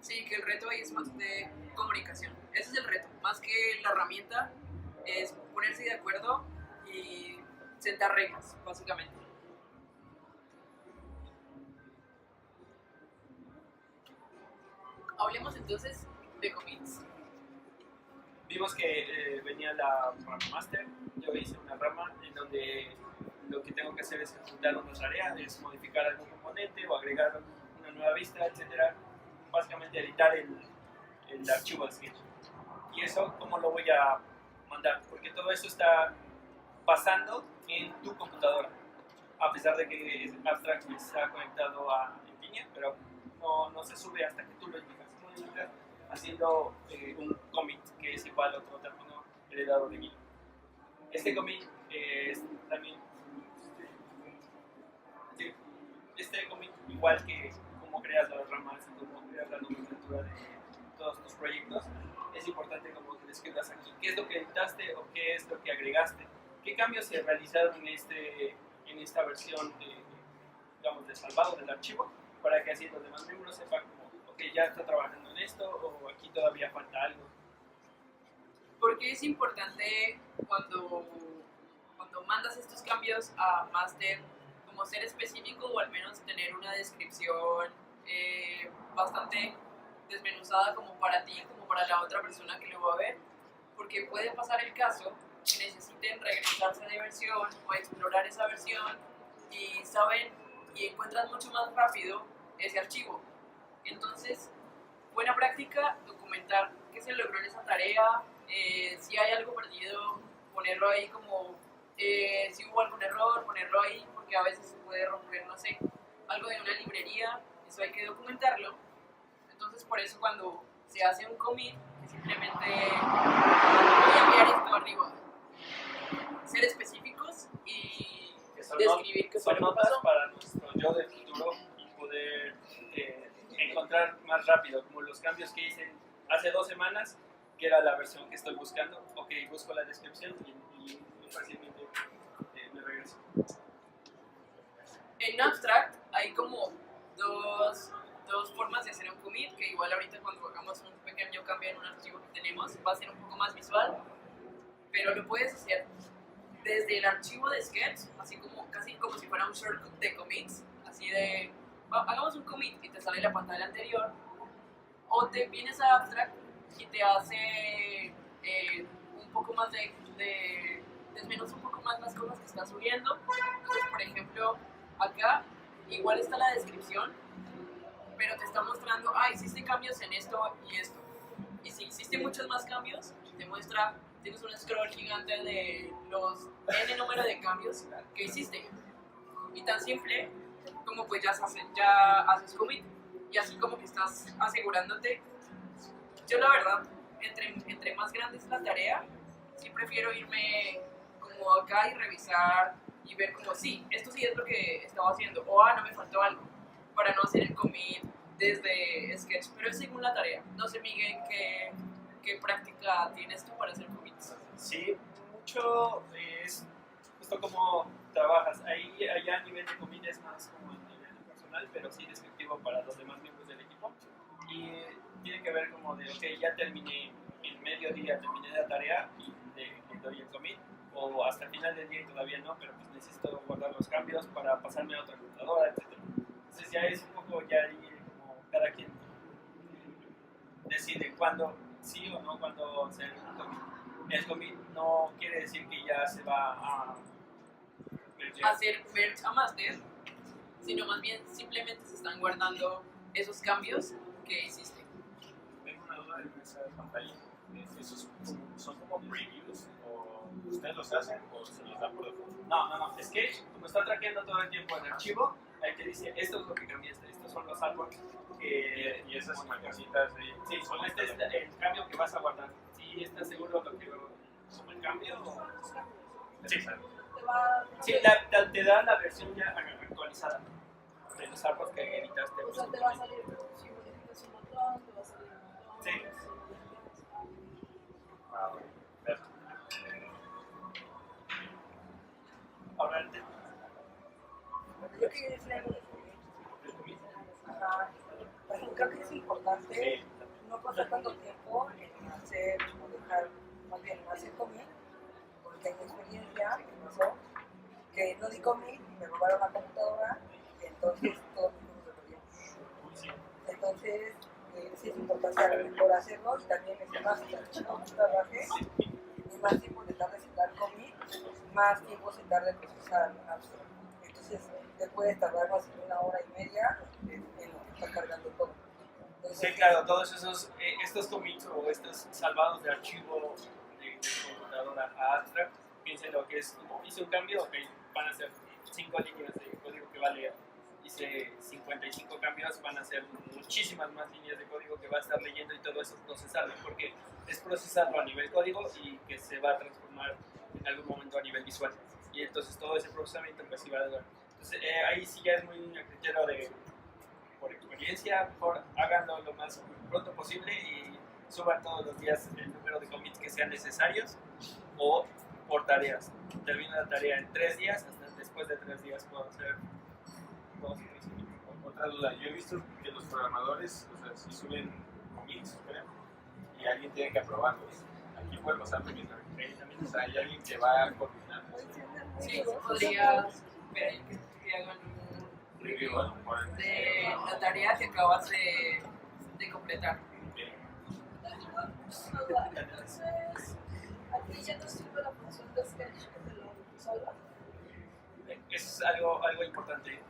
Sí, que el reto ahí es más de comunicación. Ese es el reto, más que la herramienta, es ponerse de acuerdo y sentar reglas, básicamente. Hablemos entonces de commits. Vimos que venía la rama master, yo hice una rama en donde lo que tengo que hacer es ejecutar una tarea, es modificar algún componente o agregar una nueva vista, etc. Básicamente editar el archivo de Sketch. ¿Y eso cómo lo voy a mandar? Porque todo eso está pasando en tu computadora, a pesar de que Abstract está conectado en línea, pero no se sube hasta que tú lo indicas. Tú lo indicas haciendo un commit, que es igual a otro término heredado de Git. Este commit es también, sí, este commit, igual que cómo creas las ramas y cómo creas la nomenclatura de todos tus proyectos, es importante como que describas aquí qué es lo que editaste o qué es lo que agregaste, qué cambios se realizaron en esta versión, digamos, de salvado del archivo, para que así los demás miembros sepan como, ok, ya está trabajando en esto o aquí todavía falta algo. Porque es importante cuando mandas estos cambios a master, como ser específico o al menos tener una descripción bastante desmenuzada como para ti, como para la otra persona que lo va a ver, porque puede pasar el caso que necesiten regresarse de versión o explorar esa versión y saben y encuentran mucho más rápido ese archivo. Entonces, buena práctica, documentar qué se logró en esa tarea, si hay algo perdido, ponerlo ahí como, si hubo algún error, ponerlo ahí, porque a veces se puede romper, no sé, algo de una librería, eso hay que documentarlo. Entonces, por eso cuando se hace un commit, simplemente voy a enviar esto arriba, ser específicos y describir qué fue son lo que notas pasó. para nuestro yo del futuro y poder encontrar más rápido, como los cambios que hice hace 2 semanas, que era la versión que estoy buscando. Ok, busco la descripción y muy fácilmente me regreso. En Abstract hay como dos formas de hacer un commit, que igual ahorita cuando hagamos un pequeño cambio en un archivo que tenemos va a ser un poco más visual, pero lo puedes hacer desde el archivo de Sketch, así como casi como si fuera un shortcut de commits, así de hagamos un commit y te sale la pantalla anterior, o te vienes a Abstract y te hace un poco más desmenuza un poco más las cosas que estás subiendo. Entonces, por ejemplo, acá igual está la descripción, pero te está mostrando, hiciste cambios en esto y esto. Y si hiciste muchos más cambios, te muestra, tienes un scroll gigante de los n número de cambios que hiciste. Y tan simple como pues ya haces commit, y así como que estás asegurándote. Yo la verdad, entre más grande es la tarea, sí prefiero irme como acá y revisar y ver como, sí, esto sí es lo que estaba haciendo, o no me faltó algo, para no hacer el commit desde Sketch, pero es según la tarea. No sé, Miguel, ¿qué práctica tienes tú para hacer commits? Sí, mucho es justo cómo trabajas. Allá a nivel de commit es más como a nivel personal, pero sí descriptivo para los demás miembros del equipo. Y tiene que ver como de, ok, ya terminé el mediodía, terminé la tarea y le doy el commit, o hasta el final del día y todavía no, pero pues necesito guardar los cambios para pasarme a otra computadora, etc. Entonces ya es un poco, ya ahí como cada quien decide cuándo sí o no, cuándo hacer un commit. El commit no quiere decir que ya se va a Hacer merge a master, sino más bien simplemente se están guardando esos cambios que hiciste. Tengo una duda en esa pantalla. ¿Esos son como previews? ¿O ustedes los hacen o se los dan por default? No. Sketch, como está traqueando todo el tiempo el archivo, ahí te dice, esto es lo que cambiaste, estos son los árboles. Y esas marcasitas ahí. Sí, este es el cambio que vas a guardar. ¿Sí estás seguro de lo que como el cambio? Sí. Sí, te da la versión ya actualizada de los árboles que editaste. O sea, te va a salir, si modificas un botón, te va a salir un botón. Sí. Gracias. Ahora, Yo quería decir algo de commit. Ajá. Por ejemplo, creo que es importante no pasar tanto tiempo en hacer o dejar, más bien hacer commit, porque en mi experiencia me pasó que no di commit y me robaron la computadora y entonces todo mi mundo se perdió. Entonces, sí es importante a lo mejor hacerlo y también es más archivo que trabaje y más tiempo de tarde en dar commit, más tiempo se tarda en procesar Abstract. Entonces, te puede tardar más de 1 hora y media en lo que está cargando todo. Entonces, Sí, claro, todos estos commits o estos salvados de archivo de computadora a Abstract, piensen lo que es, como hice un cambio, ok, van a ser 5 líneas de código que va a leer. Hice 55 cambios, van a ser muchísimas más líneas de código que va a estar leyendo y todo eso procesarlo, porque es procesarlo a nivel código y que se va a transformar en algún momento a nivel visual. Y entonces todo ese procesamiento pues sí va a durar. Entonces ahí sí ya es muy a criterio de, por experiencia, mejor háganlo lo más pronto posible y suban todos los días el número de commits que sean necesarios o por tareas. Termino la tarea en 3 días, hasta después de 3 días puedo hacer todo su crecimiento. Otra duda, yo he visto que los programadores, o sea, si suben commits, creo, y alguien tiene que aprobarlos. Aquí puede pasar lo mismo. O sea, hay alguien que va a coordinar. Sí, podrías pedir que te hagan un Review, bueno, por- de la tarea que acabas de completar. entonces, aquí ya no sirve la función de sketch que te lo salva. Es algo importante.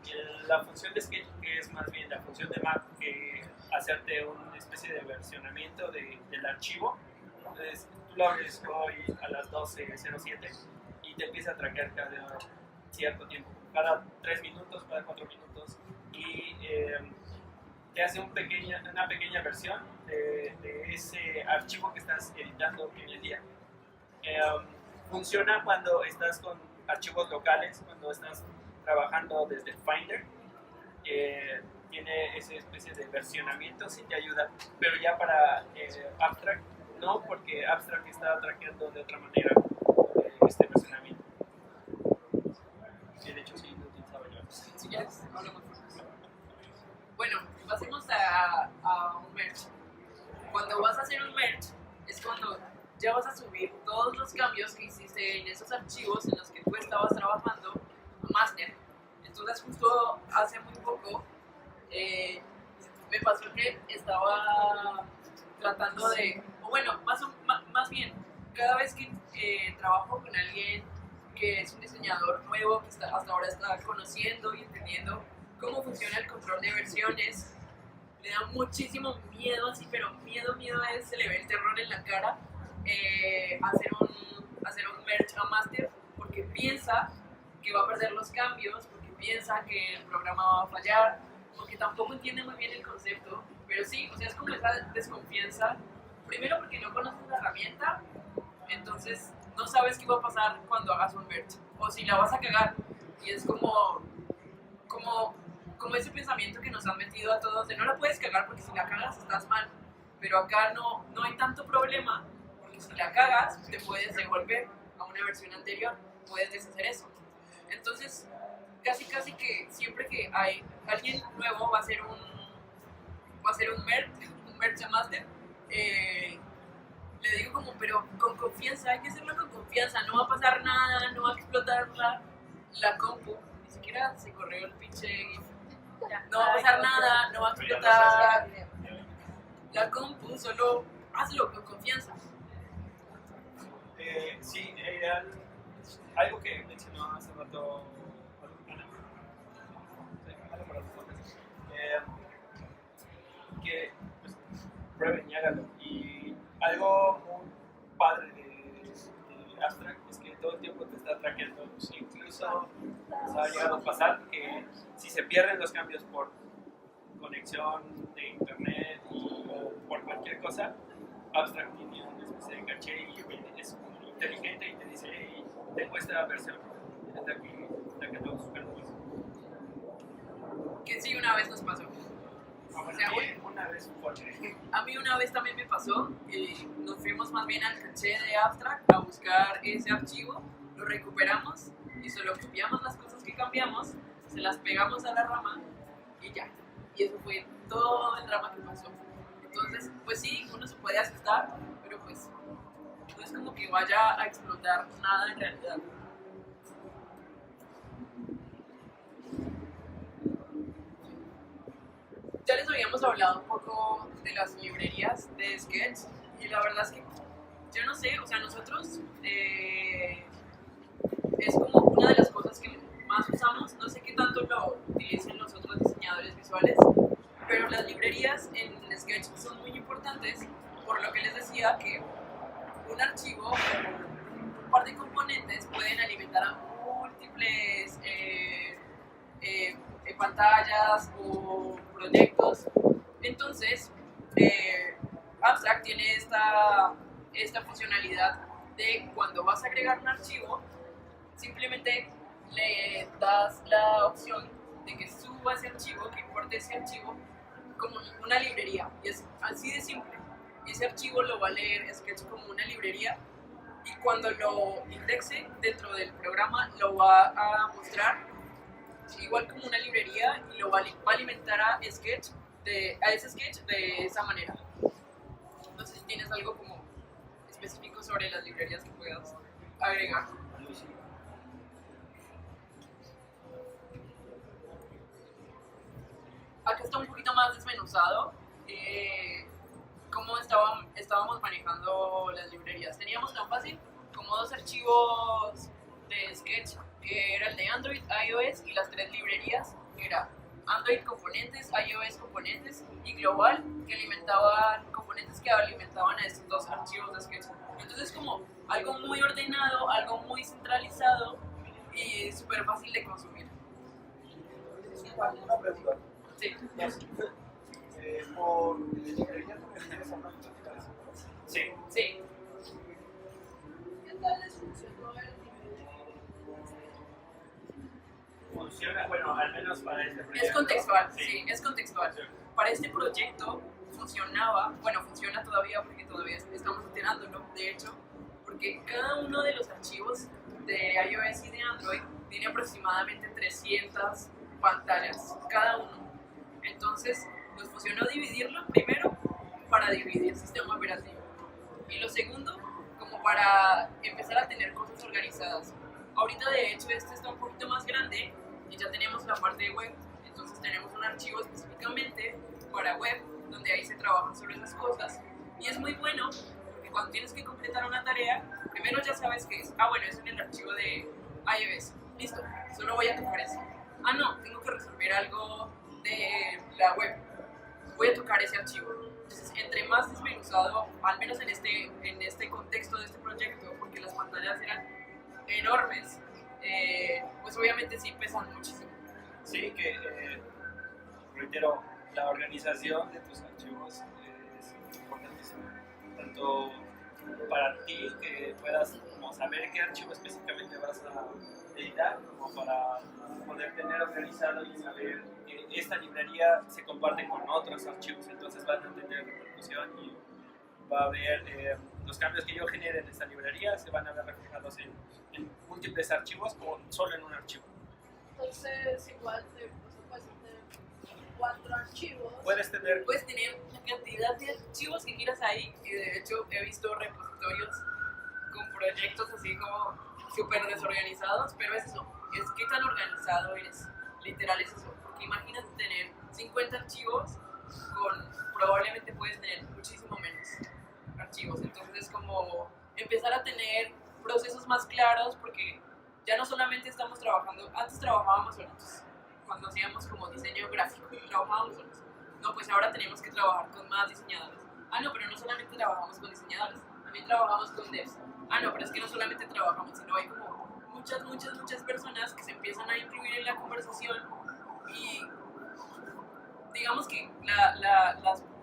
La función de Sketch, que es más bien la función de map, que hacerte una especie de versionamiento del archivo. Entonces, tú lo abres hoy a las 12:07 y te empieza a traquear cada cierto tiempo, cada 3 minutos, cada 4 minutos, y te hace una pequeña versión de ese archivo que estás editando en el día. Funciona cuando estás con archivos locales, cuando estás trabajando desde Finder, tiene esa especie de versionamiento, sí te ayuda, pero ya para Abstract no, porque Abstract está traqueando de otra manera este versionamiento. Sí, de hecho sí lo utilizaba yo. Si quieres, hablamos por eso. Bueno, pasemos a un merge. Cuando vas a hacer un merge, es cuando ya vas a subir todos los cambios que hiciste en esos archivos en los que tú estabas trabajando a master. Entonces justo hace muy poco me pasó que estaba tratando de, o bueno, más bien, cada vez que trabajo con alguien que es un diseñador nuevo, que hasta ahora está conociendo y entendiendo cómo funciona el control de versiones, le da muchísimo miedo, así, pero miedo es, se le ve el terror en la cara, hacer un merge a master, porque piensa que va a perder los cambios, porque piensa que el programa va a fallar, porque tampoco entiende muy bien el concepto, pero sí, o sea, es como esa desconfianza, primero porque no conoces la herramienta, entonces no sabes qué va a pasar cuando hagas un merge, o si la vas a cagar, y es como ese pensamiento que nos han metido a todos de no la puedes cagar porque si la cagas estás mal, pero acá no hay tanto problema, porque si la cagas te puedes devolver a una versión anterior, puedes deshacer eso. Entonces, casi que siempre que hay alguien nuevo va a hacer un merge a master, le digo como, pero con confianza, hay que hacerlo con confianza, no va a pasar nada, no va a explotar la compu, ni siquiera se corrió el pinche GIF. No va a pasar nada, no va a explotar la compu, solo hazlo con confianza. Sí, algo que mencionó hace rato Ana, que pues, prueben y háganlo. Y algo muy padre de Abstract es que todo el tiempo te está traqueando. Incluso nos ha llegado a pasar que si se pierden los cambios por conexión de internet o por cualquier cosa, Abstract tiene una especie de caché y es inteligente y te dice, hey, tengo esta versión, es la que tengo buscando. Que sí, una vez nos pasó. O sea, una vez porque A mí una vez también me pasó, nos fuimos más bien al caché de Abstract a buscar ese archivo, lo recuperamos y solo copiamos las cosas que cambiamos, se las pegamos a la rama y ya. Y eso fue todo el drama que pasó. Entonces, pues sí, uno se puede asustar, pero pues no es como que vaya a explotar nada en realidad. Ya les habíamos hablado un poco de las librerías de Sketch y la verdad es que yo no sé, o sea, nosotros es como una de las cosas que más usamos, no sé qué tanto lo utilicen los otros diseñadores visuales, Pero las librerías en Sketch son muy importantes, por lo que les decía que un archivo, un par de componentes pueden alimentar a múltiples pantallas o proyectos. Entonces, Abstract tiene esta funcionalidad de cuando vas a agregar un archivo, simplemente le das la opción de que suba ese archivo, que importe ese archivo como una librería. Y es así de simple. Y ese archivo lo va a leer Sketch como una librería y cuando lo indexe dentro del programa lo va a mostrar igual como una librería y lo va a alimentar a ese Sketch de esa manera. No sé si tienes algo como específico sobre las librerías que puedas agregar. Acá está un poquito más desmenuzado cómo estábamos manejando las librerías. Teníamos tan fácil como 2 archivos de Sketch, que era el de Android, iOS y las 3 librerías, que era Android componentes, iOS componentes y Global, que alimentaban componentes que alimentaban a estos 2 archivos de Sketch. Entonces como algo muy ordenado, algo muy centralizado y súper fácil de consumir. Una pregunta. Sí. Por librería tú me refieres a proyectos digitales. Sí. Sí. ¿Qué tal les funcionó el Funciona, bueno, al menos para este proyecto. Es contextual, Sí. sí, es contextual. Sí. Para este proyecto funcionaba, bueno, funciona todavía porque todavía estamos iterándolo, de hecho, porque cada uno de los archivos de iOS y de Android tiene aproximadamente 300 pantallas, cada uno. Entonces, nos funcionó dividirlo primero para dividir el sistema operativo y lo segundo, como para empezar a tener cosas organizadas. Ahorita, de hecho, este está un poquito más grande y ya tenemos la parte de web, entonces tenemos un archivo específicamente para web, donde ahí se trabajan sobre esas cosas. Y es muy bueno, porque cuando tienes que completar una tarea, primero ya sabes que es, bueno, es en el archivo de iOS, listo, solo voy a tocar eso. No, tengo que resolver algo de la web, voy a tocar ese archivo. Entonces, entre más desmenuzado, al menos en este contexto de este proyecto, porque las pantallas eran enormes, pues obviamente sí pesan muchísimo. Sí, que reitero, la organización de tus archivos es importantísima. Tanto para ti, que puedas como saber qué archivo específicamente vas a editar, como para poder tener organizado y saber que esta librería se comparte con otros archivos, entonces van a tener repercusión y va a haber los cambios que yo genere en esta librería se van a ver reflejados en múltiples archivos o solo en un archivo. Entonces, igual puedes tener 4 archivos. Puedes tener La cantidad de archivos que quieras ahí, y de hecho he visto repositorios con proyectos así como súper desorganizados, pero es eso, es qué tan organizado eres, literal es eso, porque imagínate tener 50 archivos probablemente puedes tener muchísimo menos archivos, entonces es como empezar a tener procesos más claros, porque ya no solamente estamos trabajando, antes trabajábamos solos, cuando hacíamos como diseño gráfico, trabajábamos solos, no, pues ahora tenemos que trabajar con más diseñadores, no, pero no solamente trabajamos con diseñadores, también trabajamos con devs, no, pero es que no solamente trabajamos, sino hay como muchas personas que se empiezan a incluir en la conversación y digamos que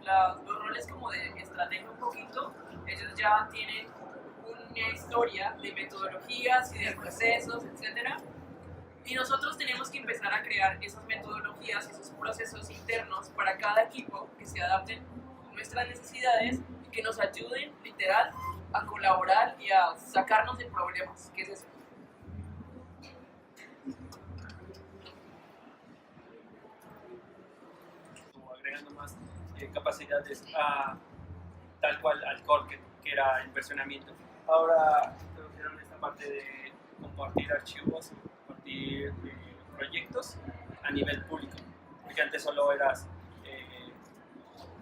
los roles como de estrategia un poquito, ellos ya tienen una historia de metodologías y de procesos, etc. Y nosotros tenemos que empezar a crear esas metodologías, esos procesos internos para cada equipo que se adapten a nuestras necesidades y que nos ayuden literal a colaborar y a sacarnos de problemas, que es eso. agregando más capacidades tal cual al core que era el versionamiento. Ahora introdujeron esta parte de compartir archivos, compartir proyectos a nivel público, porque antes solo eras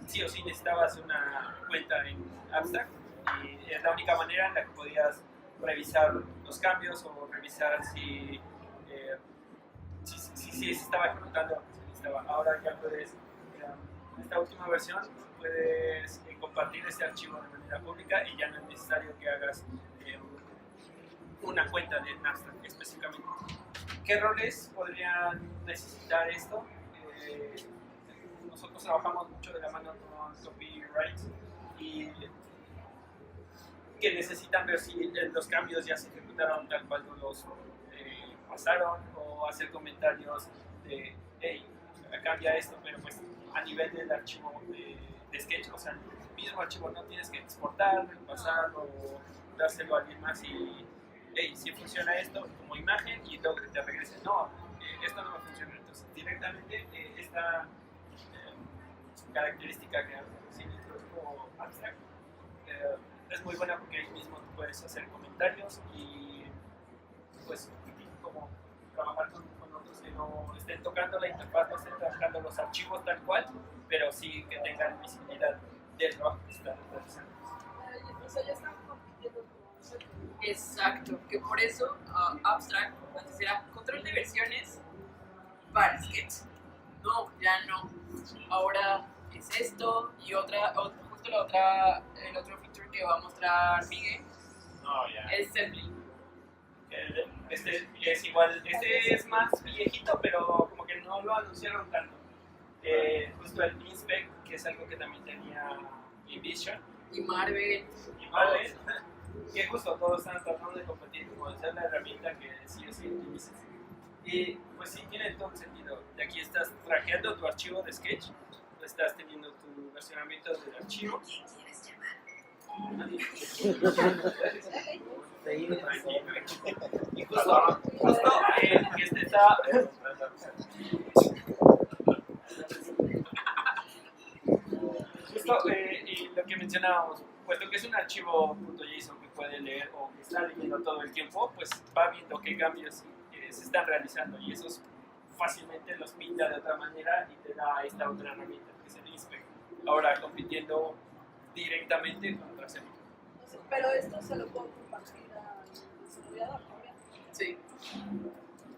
sí o sí necesitabas una cuenta en Abstract y es la única manera en la que podías revisar los cambios o revisar si se estaba ejecutando lo que se necesitaba. Ahora ya puedes esta última versión puedes compartir este archivo de manera pública y ya no es necesario que hagas una cuenta de Napster específicamente. ¿Qué roles podrían necesitar esto? Nosotros trabajamos mucho de la mano con copyright y que necesitan ver si los cambios ya se ejecutaron tal cual no los pasaron, o hacer comentarios de hey, cambia esto, pero pues a nivel del archivo de Sketch, o sea, el mismo archivo no tienes que exportar, pasarlo o dárselo a alguien más y hey, si funciona esto como imagen y luego que te regrese, no, esto no me funciona. Entonces directamente esta característica que se introdujo Abstract es muy buena porque ahí mismo tú puedes hacer comentarios y pues como trabajar con otros que no estén tocando la interfaz, no estén trabajando los archivos tal cual, pero sí que tengan visibilidad del trabajo que se está realizando. O sea, ya están compitiendo con nosotros. Exacto, que por eso Abstract antes era control de versiones para Sketch. No, ya no. Ahora es esto y justo el otro feature que va a mostrar Miguel No, ya. es Zeppelin. Este es igual, este es más viejito, pero como que no lo anunciaron tanto. Justo el Inspect, que es algo que también tenía InVision Y Marvel. y Marvel, que justo todos están tratando de competir con ser la herramienta que sí o sí utilizas. Y pues sí, tiene todo el sentido. De aquí estás trajeando tu archivo de Sketch, estás teniendo tu versionamiento del archivo. Y justo este está justo y lo que mencionábamos, puesto que es un archivo .json que puede leer o que está leyendo todo el tiempo, pues va viendo qué cambios se están realizando y esos fácilmente los pinta de otra manera y te da esta otra herramienta que es el Inspect. Ahora compitiendo directamente contra Zeppelin. Pero esto se lo puedo compartir al desarrollador también. Sí.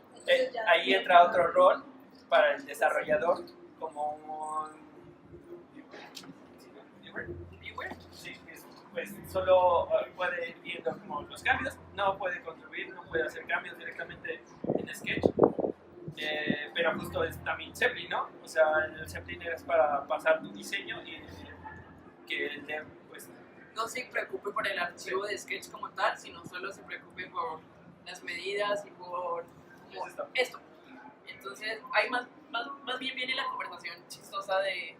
Entonces ya- Ahí entra otro rol para el desarrollador como un viewer. Sí, pues solo puede ir viendo como los cambios, no puede contribuir, no puede hacer cambios directamente en Sketch. Pero justo es también Zeppelin, ¿no? O sea, el Zeppelin es para pasar tu diseño y que el dev pues No se preocupe por el archivo de Sketch como tal, sino solo se preocupe por las medidas y por como esto. Entonces, ahí más bien viene la conversación chistosa de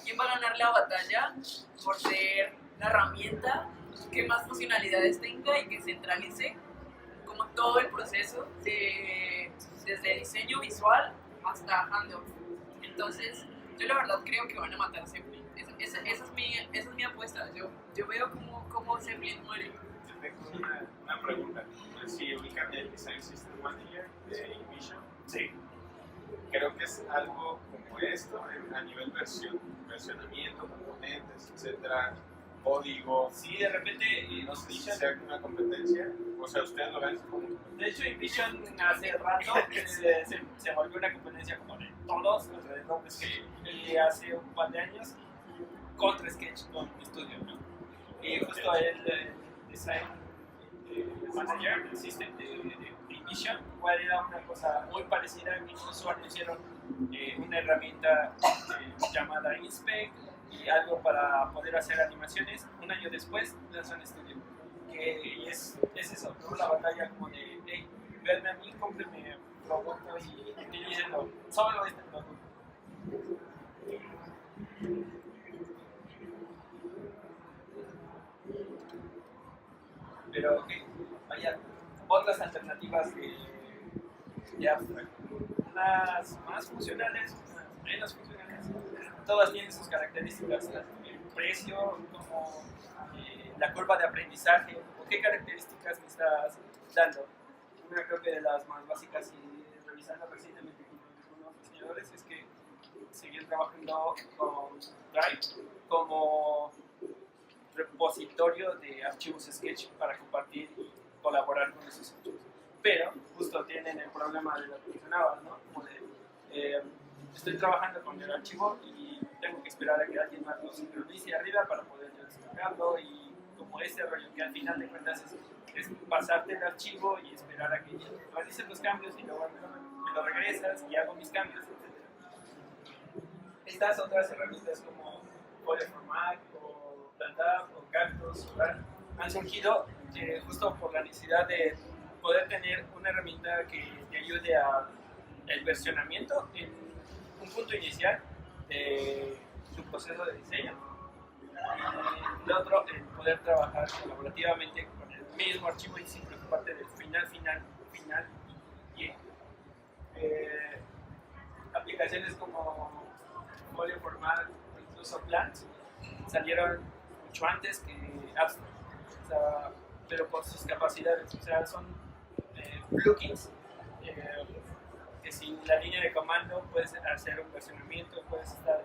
quién va a ganar la batalla por ser la herramienta que más funcionalidades tenga y que centralice como todo el proceso desde diseño visual hasta handoff. Entonces, yo la verdad creo que van a matar a Zeppelin. Esa es mi apuesta. Yo veo cómo Zeppelin muere. Tengo una pregunta. Si ubican el Design System Manager de InVision, sí. creo que es algo como esto a nivel versionamiento, componentes, etcétera, código. Sí, de repente No sé si sea una competencia, o sea, ustedes lo ven como de hecho, InVision hace rato se volvió una competencia como de todos alrededor de Sketch. Y hace un par de años contra Sketch con Studio, ¿no? Y justo el Design Manager, el System de InVision, igual era una cosa muy parecida. Incluso anunciaron una herramienta llamada Inspect y algo para poder hacer animaciones. Un año después lanzan Studio. Y es eso, ¿no? La batalla como de, hey, verme a mí, cómprenme producto y utilícenlo, solo este producto. Pero vaya, otras alternativas de Abstract, unas más funcionales, unas menos funcionales, todas tienen sus características, el precio, como la curva de aprendizaje, o qué características me estás dando. Una creo que de las más básicas y revisando recientemente con algunos diseñadores es que seguir trabajando con Drive como repositorio de archivos Sketch para compartir y colaborar con esos archivos. Pero justo tienen el problema de lo que mencionabas, ¿no? Como de, estoy trabajando con el archivo y tengo que esperar a que alguien más lo sincronice arriba para poder yo descargarlo, y como ese rollo que al final de cuentas es pasarte el archivo y esperar a que realices los cambios y luego me lo regresas y hago mis cambios, etc. Estas otras herramientas como Folio for Mac o Plantar o Cactus han surgido justo por la necesidad de poder tener una herramienta que te ayude a el versionamiento en un punto inicial de tu proceso de diseño, y el otro, el poder trabajar colaborativamente con el mismo archivo y sin preocuparte del final y aplicaciones como Folio for Mac o incluso Plant salieron mucho antes que Abstract, o sea, pero por sus capacidades, o sea, son plugins que sin la línea de comando puedes hacer un versionamiento, puedes estar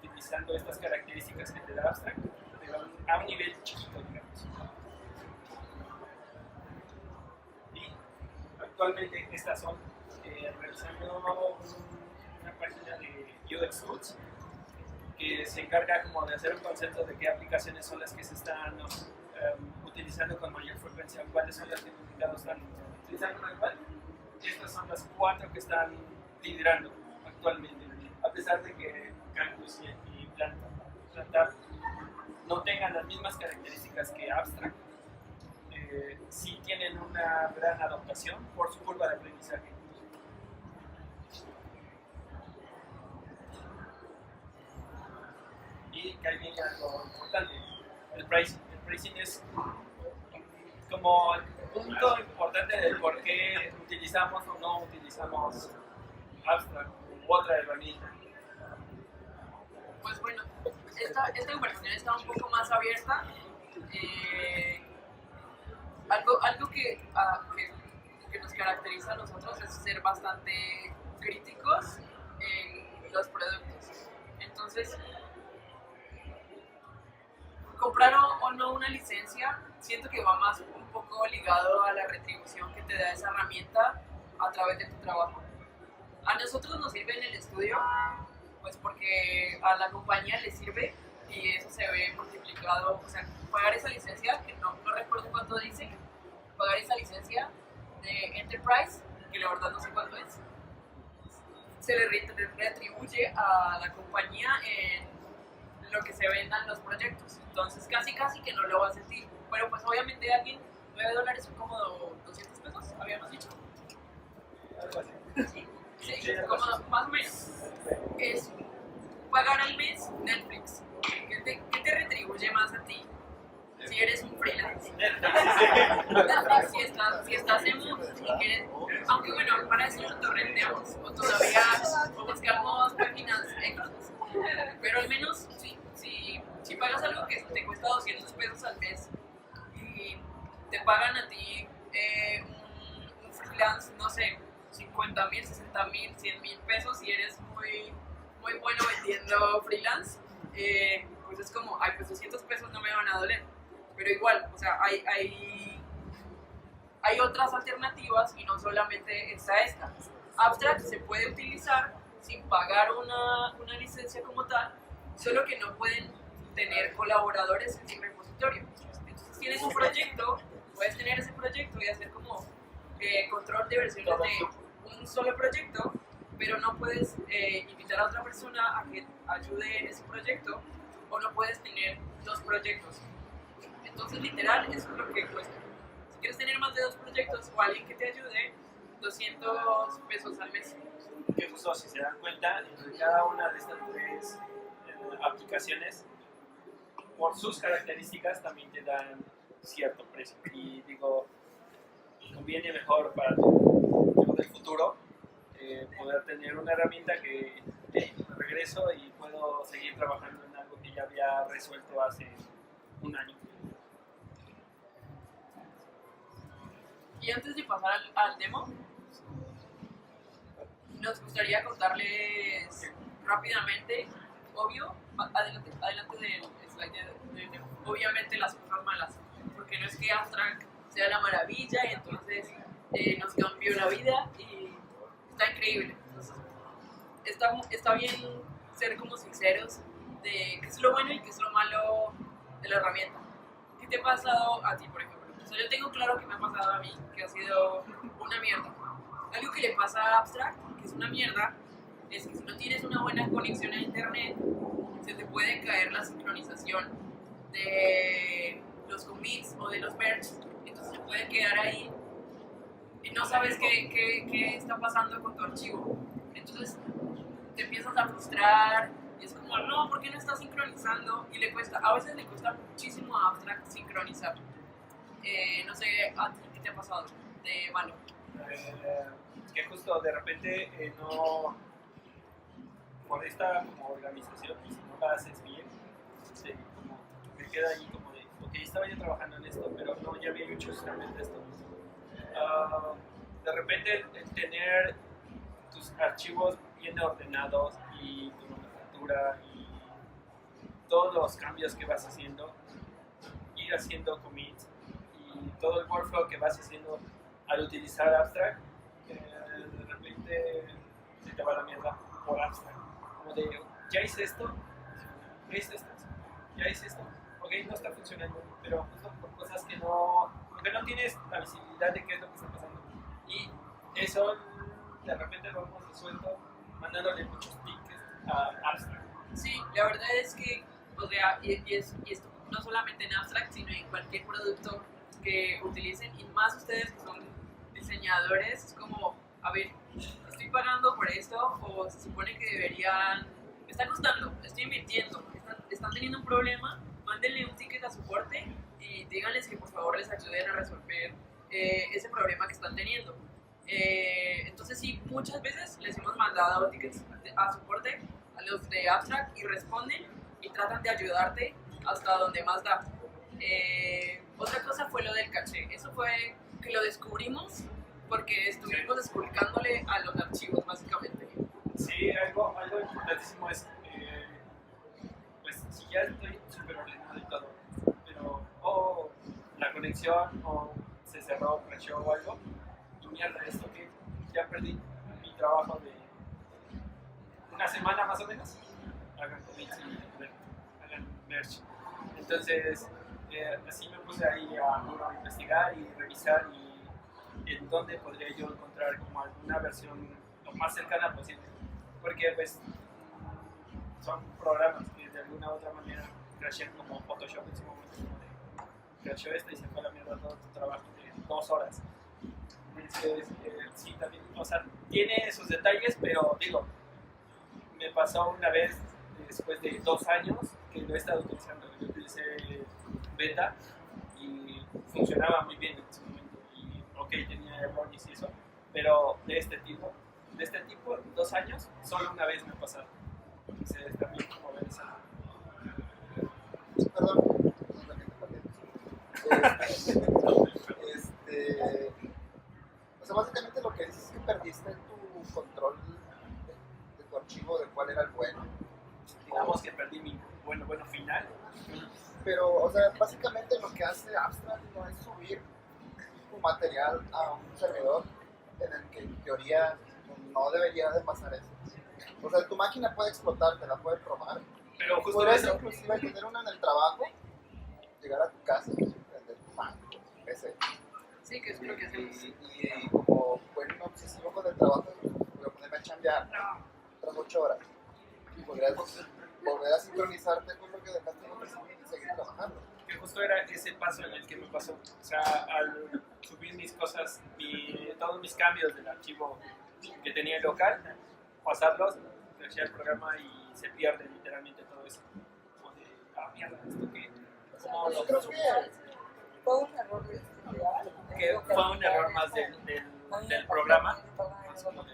utilizando estas características que te da Abstract, pero a un nivel chiquito, digamos. Y actualmente estas son realizando una página de UX Tools que se encarga como de hacer un concepto de qué aplicaciones son las que se están utilizando con mayor frecuencia, cuáles son las que los mercados están utilizando con el cual. Estas son las 4 que están liderando actualmente, a pesar de que Cactus y Plantar no tengan las mismas características que Abstract, sí tienen una gran adaptación por su curva de aprendizaje. Y que ahí viene algo importante, el pricing. El pricing es como el punto importante del por qué utilizamos o no utilizamos Abstract u otra herramienta. Pues bueno, esta conversación está un poco más abierta. Algo que nos caracteriza a nosotros es ser bastante críticos en los productos. Entonces, comprar o no una licencia, siento que va más un poco ligado a la retribución que te da esa herramienta a través de tu trabajo. A nosotros nos sirve en el estudio, pues porque a la compañía le sirve y eso se ve multiplicado, o sea, pagar esa licencia, que no recuerdo cuánto dice, pagar esa licencia de Enterprise, que la verdad no sé cuánto es, se le retribuye a la compañía en lo que se vendan los proyectos. Entonces casi que no lo va a sentir. Pero pues obviamente alguien, $9 son como 200 pesos, habíamos dicho. Algo así. Sí, como más o menos. Es pagar al mes Netflix. ¿Qué te retribuye más a ti? Si eres un freelance. Netflix, si estás en mood y quieres, aunque bueno, para eso lo torrenteamos o todavía o buscamos páginas extras. Pero al menos si pagas algo que te cuesta 200 pesos al mes y te pagan a ti un freelance, no sé, 50,000, 60,000, 100,000 pesos y eres muy bueno vendiendo freelance, pues es como, ay, pues 200 pesos no me van a doler. Pero igual, o sea, hay otras alternativas y no solamente está esta. Abstract se puede utilizar sin pagar una licencia como tal, solo que no pueden tener colaboradores en su repositorio. Entonces tienes un proyecto, puedes tener ese proyecto y hacer como control de versiones de un solo proyecto, pero no puedes invitar a otra persona a que ayude en ese proyecto, o no puedes tener 2 proyectos. Entonces literal, eso es lo que cuesta. Si quieres tener más de 2 proyectos o alguien que te ayude, 200 pesos al mes. Que justo si se dan cuenta, en cada una de estas 3 aplicaciones, por sus características también te dan cierto precio. Y digo, conviene mejor para tu del futuro poder tener una herramienta que regreso y puedo seguir trabajando en algo que ya había resuelto hace un año. Y antes de pasar al demo, nos gustaría contarles rápidamente, obvio, adelante del slide del demo, obviamente las cosas malas, porque no es que Abstract sea la maravilla y entonces nos cambió la vida y está increíble. Entonces, está bien ser como sinceros de qué es lo bueno y qué es lo malo de la herramienta. ¿Qué te ha pasado a ti, por ejemplo? O sea, yo tengo claro que me ha pasado a mí, que ha sido una mierda. Algo que le pasa a Abstract, que es una mierda, es que si no tienes una buena conexión a internet, se te puede caer la sincronización de los commits o de los merge, entonces se puede quedar ahí y no sabes qué está pasando con tu archivo. Entonces te empiezas a frustrar y es como, no, ¿por qué no estás sincronizando? Y a veces le cuesta muchísimo a Abstract sincronizar. No sé, ¿a ti qué te ha pasado de malo? Que justo de repente no, por esta como organización, y si no la haces bien, como me queda ahí como de, ok, estaba yo trabajando en esto, pero no, ya había hecho justamente esto. De repente el tener tus archivos bien ordenados y tu nomenclatura y todos los cambios que vas haciendo, ir haciendo commits y todo el workflow que vas haciendo al utilizar Abstract, de repente se te va la mierda por Abstract. Como de, ya hice esto, ya hice esto, ya hice esto, ok, no está funcionando, pero justo por cosas que no tienes la visibilidad de qué es lo que está pasando. Y eso de repente lo hemos resuelto mandándole muchos tickets a Abstract. Sí, la verdad es que, o sea, y esto no solamente en Abstract, sino en cualquier producto que utilicen, y más ustedes que son diseñadores, es como, a ver, estoy pagando por esto, o se supone que deberían, me está costando, estoy invirtiendo, están teniendo un problema, mándenle un ticket a soporte y díganles que por favor les ayuden a resolver ese problema que están teniendo. Entonces sí, muchas veces les hemos mandado tickets a soporte a los de Abstract y responden y tratan de ayudarte hasta donde más da. Otra cosa fue lo del caché. Eso fue que lo descubrimos porque estuvimos desculcándole a los archivos básicamente. Sí, algo importantísimo es, pues si ya estoy súper ordenado y todo, pero la conexión o se cerró, crashó o algo, y mierda, esto que ya perdí mi trabajo de una semana más o menos, hagan commits y hagan merge. Entonces, así me puse ahí a investigar y revisar y en dónde podría yo encontrar como alguna versión lo más cercana posible, porque pues son programas que de alguna u otra manera crashean, como Photoshop en su momento, como de crasheó esto y se fue a la mierda todo tu trabajo de 2 horas. Entonces, sí, también, o sea, tiene sus detalles, pero digo, me pasó una vez después de 2 años que lo he estado utilizando. Yo utilicé beta y funcionaba muy bien en ese momento. Y ok, tenía errores y eso, pero de este tipo, 2 años, solo una vez me ha pasado. Entonces, también como ver esa. Perdón. O sea, básicamente lo que dices es que perdiste tu control de tu archivo, de cuál era el bueno. Digamos que perdí mi bueno final. Pero, o sea, básicamente lo que hace Abstract no es subir tu material a un servidor en el que en teoría no debería de pasar eso. O sea, tu máquina puede explotar, te la puede probar. Pero justo Puedes eso. inclusive tener una en el trabajo, llegar a tu casa y prender tu Mac, PC. Sí, que es lo que hacemos. Y como buen obsesivo con el trabajo, voy a ponerme a chambear tras 8 horas. Y podrías volver a sincronizarte con lo que dejaste en oficina y seguir trabajando. Que justo era ese paso en el que me pasó. O sea, al subir mis cosas, todos mis cambios del archivo que tenía en local, pasarlos, crashea el programa y se pierde literalmente todo eso. Como de, mierda, esto que. ¿Cómo Yo lo creo subo? que Fue un error de Que fue un error más del programa. Más como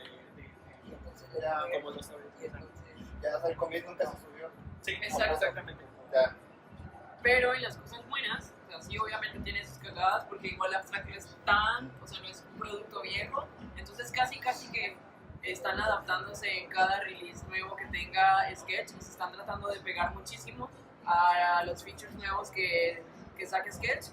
como lo sabes. ya el commit nunca se subió. Sí, Exacto. exactamente. Ya. Pero en las cosas buenas, o sea, sí obviamente tiene sus cagadas porque igual Abstract no es no es un producto viejo, entonces casi que están adaptándose en cada release nuevo que tenga Sketch y se están tratando de pegar muchísimo a los features nuevos que saque Sketch.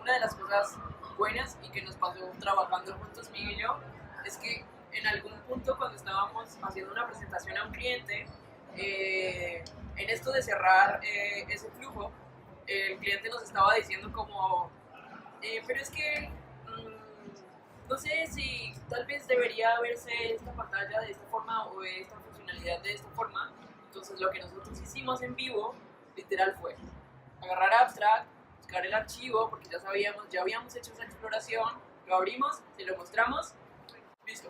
Una de las cosas buenas y que nos pasó trabajando juntos Miguel y yo es que en algún punto cuando estábamos haciendo una presentación a un cliente en esto de cerrar ese flujo, el cliente nos estaba diciendo como, pero es que no sé si tal vez debería verse esta pantalla de esta forma o esta funcionalidad de esta forma. Entonces lo que nosotros hicimos en vivo, literal, fue agarrar Abstract, buscar el archivo, porque ya sabíamos, ya habíamos hecho esa exploración, lo abrimos, se lo mostramos, listo.